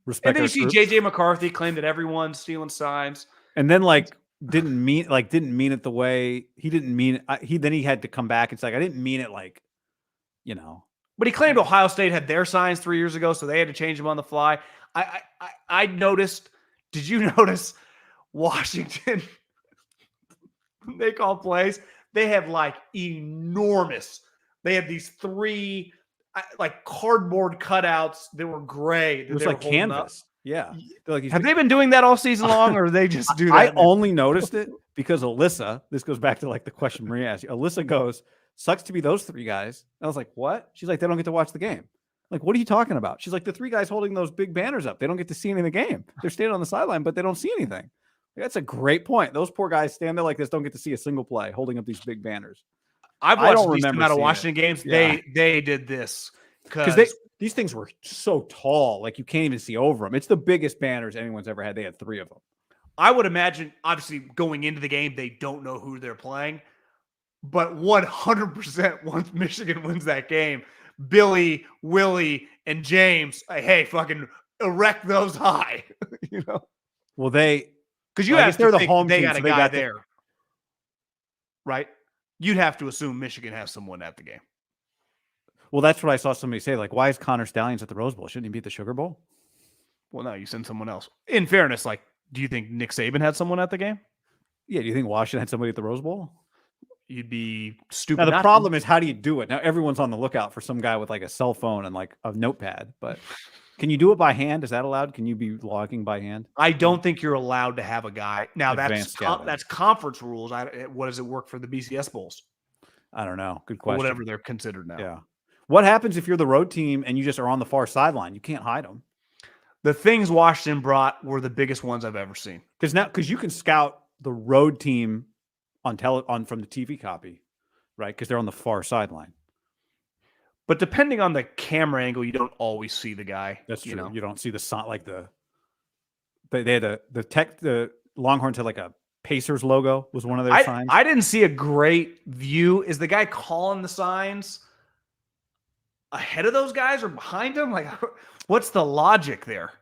respect. And then you see JJ McCarthy claim that everyone's stealing signs. And then didn't mean it the way he didn't mean it. Then he had to come back and say, I didn't mean it But he claimed Ohio State had their signs 3 years ago, so they had to change them on the fly. I noticed. Did you notice Washington? They call plays. They have enormous. They have these 3 cardboard cutouts that were gray. It was like canvas. Yeah. Have they been doing that all season long, or they just do that? I only noticed it because Alyssa, this goes back to the question Maria asked you. Alyssa goes, sucks to be those 3 guys. And I was like, what? She's like, they don't get to watch the game. Like, what are you talking about? She's like, the 3 guys holding those big banners up. They don't get to see any of the game. They're standing on the sideline, but they don't see anything. That's a great point. Those poor guys stand there like this, don't get to see a single play, holding up these big banners. I've watched a decent amount of Washington games. Yeah. They did this because these things were so tall, like you can't even see over them. It's the biggest banners anyone's ever had. They had 3 of them. I would imagine, obviously, going into the game, they don't know who they're playing. But 100% once Michigan wins that game, Billy, Willie, and James, hey, fucking erect those high. Well, because you have to think they got a guy there, right? You'd have to assume Michigan has someone at the game. Well, that's what I saw somebody say. Like, why is Connor Stallions at the Rose Bowl? Shouldn't he be at the Sugar Bowl? Well, no, you send someone else. In fairness, do you think Nick Saban had someone at the game? Yeah. Do you think Washington had somebody at the Rose Bowl? You'd be stupid. Now the not to. problem is, how do you do it? Now everyone's on the lookout for some guy with like a cell phone and like a notepad, but can you do it by hand? Is that allowed? Can you be logging by hand? I don't think you're allowed to have a guy. Now Advanced scouting. that's conference rules. What does it work for the BCS bowls? I don't know. Good Or question. whatever they're considered now. Yeah. What happens if you're the road team and you just are on the far sideline? You can't hide them. The things Washington brought were the biggest ones I've ever seen. Because you can scout the road team on from the TV copy, right? Because they're on the far sideline. But depending on the camera angle, you don't always see the guy. That's true. You know? You don't see the sign like they had the Longhorns had like a Pacers logo was one of their signs. I didn't see a great view. Is the guy calling the signs ahead of those guys or behind them? Like, what's the logic there?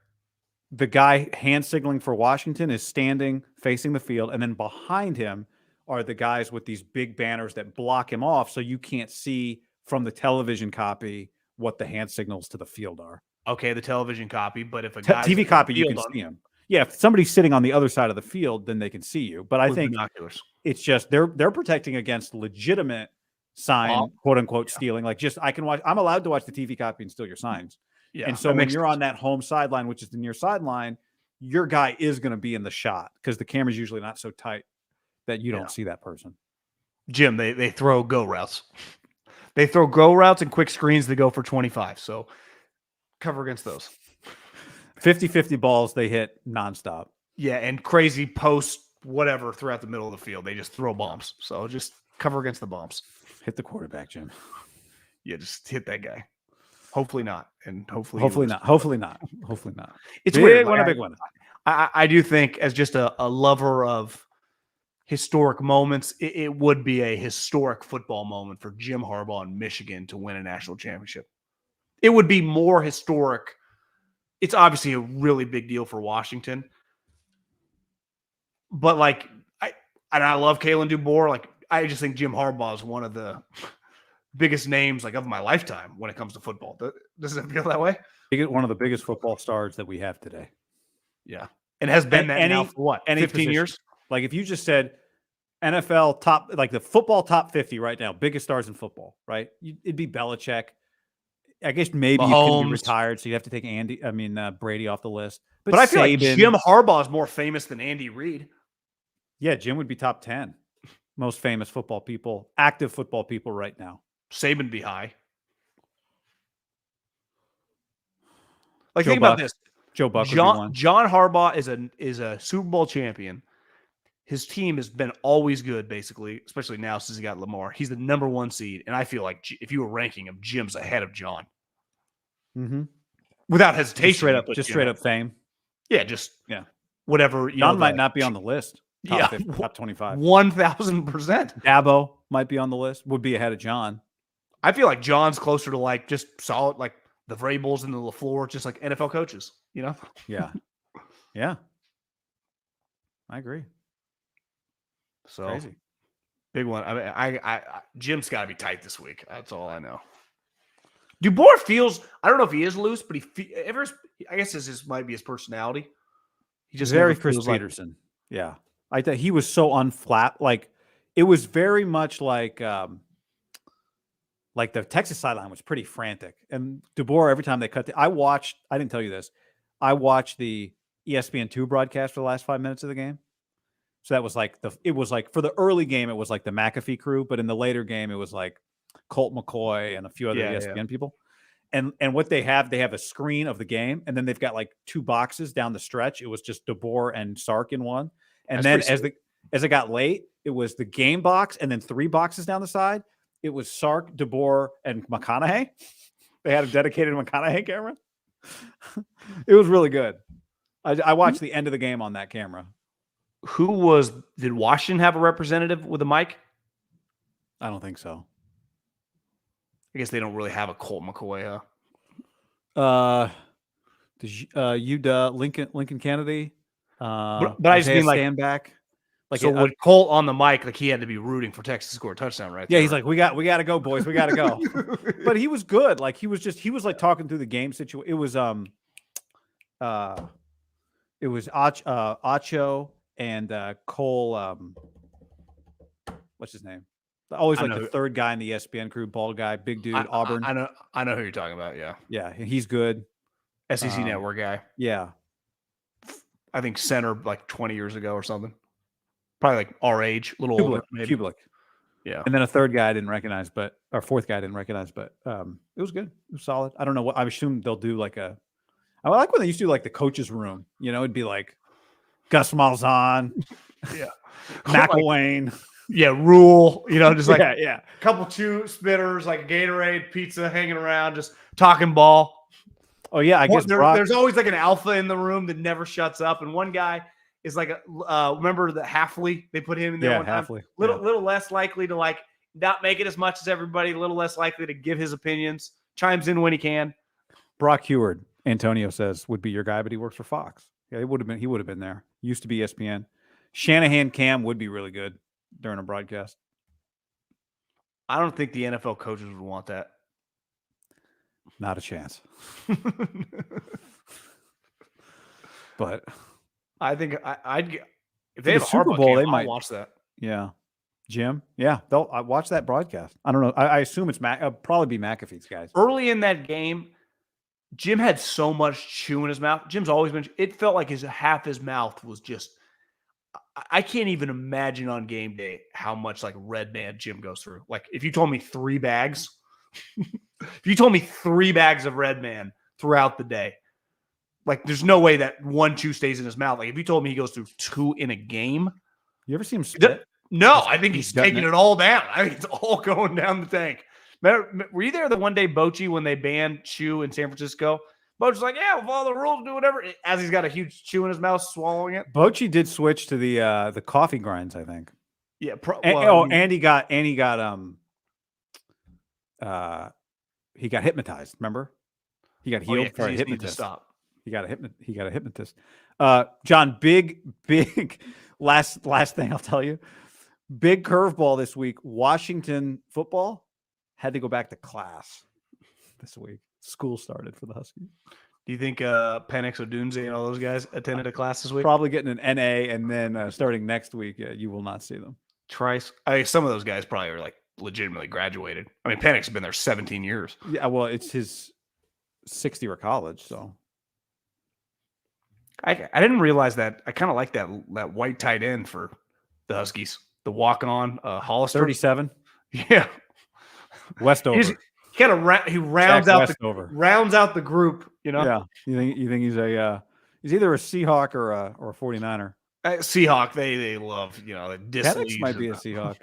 The guy hand signaling for Washington is standing facing the field, and then behind him are the guys with these big banners that block him off, so you can't see from the television copy what the hand signals to the field are. Okay, the television copy, but if a guy TV copy, you can see him. Yeah, if somebody's sitting on the other side of the field, then they can see you. But I think binoculars. It's just they're protecting against legitimate sign, quote unquote, stealing. Like just I'm allowed to watch the TV copy and steal your signs. Yeah. And so when you're on that home sideline, which is the near sideline, your guy is going to be in the shot because the camera's usually not so tight that you don't see that person. Jim, they throw go routes. They throw go routes and quick screens that go for 25. So cover against those. 50-50 balls they hit nonstop. Yeah, and crazy post whatever throughout the middle of the field. They just throw bombs. So just cover against the bombs. Hit the quarterback, Jim. Yeah, just hit that guy. Hopefully not. And hopefully not. Hopefully not. Hopefully not. It's big weird. one, a big one. I do think as just a lover of historic moments, it would be a historic football moment for Jim Harbaugh in Michigan to win a national championship. It would be more historic. It's obviously a really big deal for Washington. But like I love Kalen DeBoer. Like I just think Jim Harbaugh is one of the biggest names like of my lifetime when it comes to football. Does it feel that way? One of the biggest football stars that we have today. Yeah. And has been that now for what? 15 years? Like if you just said NFL top, like the football top 50 right now, biggest stars in football, right? It'd be Belichick. I guess maybe you could be retired, so you have to take Brady off the list. But I feel like Jim Harbaugh is more famous than Andy Reid. Yeah, Jim would be top 10 most famous football people, active football people right now. Saban be high. Like think about this. Joe Buck. John Harbaugh is a Super Bowl champion. His team has been always good, basically, especially now since he got Lamar. He's the number 1 seed, and I feel like if you were ranking him, Jim's ahead of John. Mm-hmm. Without hesitation. Straight up fame. Yeah, whatever. John might not be on the list. Top 50, top 25. 1,000%. Dabo might be on the list. Would be ahead of John. I feel like John's closer to like just solid, like the Vrabels and the LaFleur, just like NFL coaches, you know? Yeah. Yeah. I agree. So crazy. Big one. I mean, I Jim's got to be tight this week. That's all I know. DeBoer feels, I don't know if he is loose, but I guess this might be his personality. He just very Chris Peterson. Yeah. I thought he was so unflat. Like it was very much like the Texas sideline was pretty frantic. And DeBoer, every time they cut, I didn't tell you this. I watched the ESPN2 broadcast for the last 5 minutes of the game. So that was like for the early game, it was like the McAfee crew, but in the later game, it was like Colt McCoy and a few other ESPN people. And what they have a screen of the game, and then they've got like 2 boxes down the stretch. It was just DeBoer and Sark in one. And then as it got late, it was the game box and then 3 boxes down the side. It was Sark, DeBoer, and McConaughey. They had a dedicated McConaughey camera. It was really good. I watched the end of the game on that camera. Did Washington have a representative with a mic? I don't think so. I guess they don't really have a Colt McCoy, Lincoln Kennedy. But I just mean like stand back. Like so with Colt on the mic, like he had to be rooting for Texas to score a touchdown, right? Yeah, he's like, we got to go, boys. We got to go. But he was good. Like he was like talking through the game situation. It was Acho and Cole. What's his name? Always I like know the who- third guy in the ESPN crew, bald guy, big dude, Auburn. I know who you're talking about. Yeah, Yeah, he's good. SEC Network guy. Yeah. I think center like 20 years ago or something. Probably like our age, a little older, maybe. Kublik. Yeah. And then a third guy I didn't recognize, or fourth guy I didn't recognize, but it was good. It was solid. I don't know what I assume they'll do I like when they used to do like the coach's room. It'd be like Gus Malzahn, Yeah. McElwain. Rule, just like yeah. a couple two spitters, like a Gatorade, pizza hanging around, just talking ball. Oh yeah, I guess there's always like an alpha in the room that never shuts up, and one guy is like remember the Halfley? They put him in there one time. Halfley. Little less likely to like not make it as much as everybody. A little less likely to give his opinions. Chimes in when he can. Brock Heward, Antonio says, would be your guy, but he works for Fox. Yeah, he would have been there. Used to be ESPN. Shanahan Cam would be really good during a broadcast. I don't think the NFL coaches would want that. Not a chance. But I think I'd if they have the a Super Harbaugh Bowl, camp, they I'll might watch that. Yeah. Jim. Yeah. I watch that broadcast. I don't know. I assume it's probably be McAfee's guys. Early in that game, Jim had so much chew in his mouth. Jim's always been, it felt like half his mouth was just, I can't even imagine on game day how much like red man Jim goes through. Like if you told me 3 bags, if you told me 3 bags of red man throughout the day, like there's no way that 1 chew stays in his mouth. Like if you told me he goes through 2 in a game. You ever see him spit? No, I think he's gutting taking it all down. I think it's all going down the tank. Were you there the one day, Bochy, when they banned chew in San Francisco? Bochy's like, yeah, we'll follow the rules, do whatever. As he's got a huge chew in his mouth, swallowing it. Bochy did switch to the coffee grinds, I think. Yeah. Andy got he got hypnotized. Remember, he got healed for a hypnotist. Stop. He got a hypnotist. John, big last thing I'll tell you. Big curveball this week. Washington football had to go back to class this week. School started for the Huskies. Do you think Penix Odunze and all those guys attended a class this week? Probably getting an NA, and then starting next week, you will not see them. Trice. Some of those guys probably are like legitimately graduated. I mean, Penix has been there 17 years. Yeah, well, it's his 6th year of college, so. I didn't realize that. I kind of like that white tight end for the Huskies. The walk-on Hollister. 37. Yeah. Westover. He rounds out the group, Yeah. You think he's he's either a Seahawk or a 49er. Seahawk, they love, the Penix might be a Seahawk.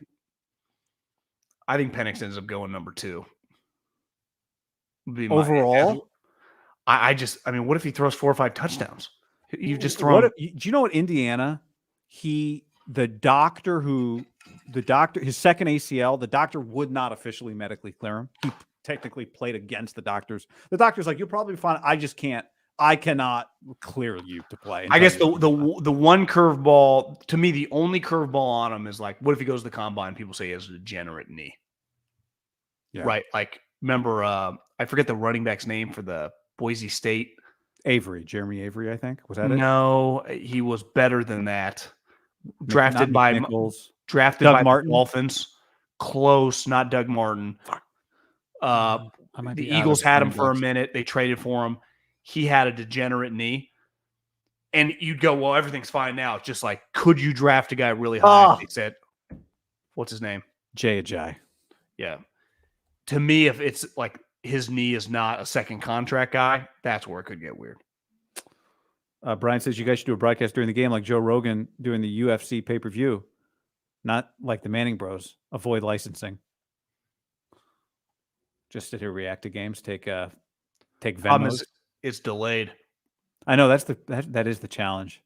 I think Penix ends up going number 2. Overall? I mean, what if he throws 4 or 5 touchdowns? You've just thrown. Do you know what Indiana? The doctor, his second ACL, the doctor would not officially medically clear him. He technically played against the doctors. The doctor's like, you'll probably be fine. I cannot clear you to play. I guess the one curveball, to me, the only curveball on him is like, what if he goes to the combine? People say he has a degenerate knee. Yeah. Right. Like, remember, I forget the running back's name for the Boise State. Jeremy Avery, I think. Was that it? No, he was better than that. Drafted by Nichols. Drafted Doug by Martin. The Dolphins. Close, not Doug Martin. The Eagles had him for a minute. They traded for him. He had a degenerate knee. And you'd go, well, everything's fine now. It's just like, could you draft a guy really high? They said, what's his name? Jay Ajayi. Yeah. To me, if it's like his knee is not a second contract guy, that's where it could get weird. Brian says you guys should do a broadcast during the game like Joe Rogan doing the UFC pay-per-view. Not like the Manning Bros. Avoid licensing. Just sit here, react to games, take Venmos. It's delayed. I know that is the challenge.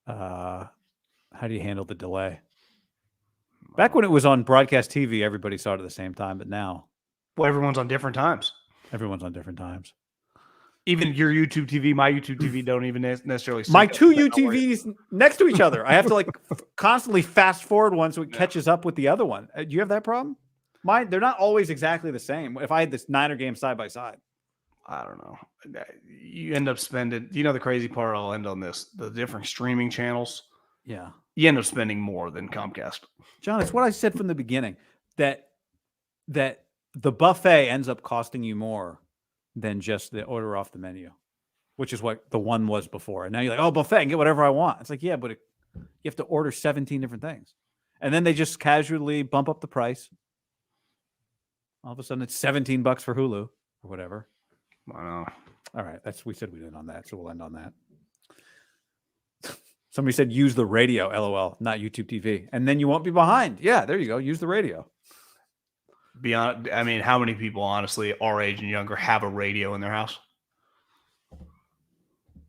How do you handle the delay? Back when it was on broadcast TV, everybody saw it at the same time, but now, well, everyone's on different times. Everyone's on different times. Even your YouTube TV, my YouTube TV don't even necessarily. My 2 UTVs next to each other. I have to constantly fast forward one so it catches up with the other one. Do you have that problem? Mine, they're not always exactly the same. If I had this Niner game side by side, I don't know. You end up spending. The crazy part? I'll end on this: the different streaming channels. Yeah. you end up spending more than Comcast. John, it's what I said from the beginning, that the buffet ends up costing you more than just the order off the menu, which is what the one was before. And now you're like, oh, buffet, I can get whatever I want. It's like, yeah, but you have to order 17 different things. And then they just casually bump up the price. All of a sudden, it's $17 for Hulu or whatever. Wow. All right, we said we didn't on that, so we'll end on that. Somebody said use the radio, LOL, not YouTube TV, and then you won't be behind. Yeah, there you go. Use the radio. Beyond, I mean, how many people, honestly, our age and younger, have a radio in their house?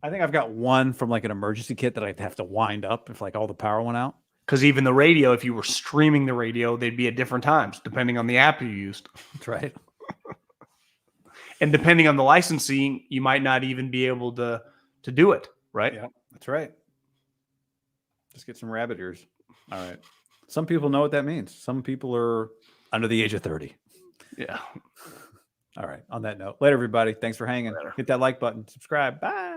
I think I've got one from like an emergency kit that I'd have to wind up if like all the power went out. Because even the radio, if you were streaming the radio, they'd be at different times depending on the app you used. That's right. And depending on the licensing, you might not even be able to do it, right? Yeah, that's right. Just get some rabbit ears. All right. Some people know what that means. Some people are under the age of 30. Yeah. All right. On that note, later, everybody. Thanks for hanging. Later. Hit that like button. Subscribe. Bye.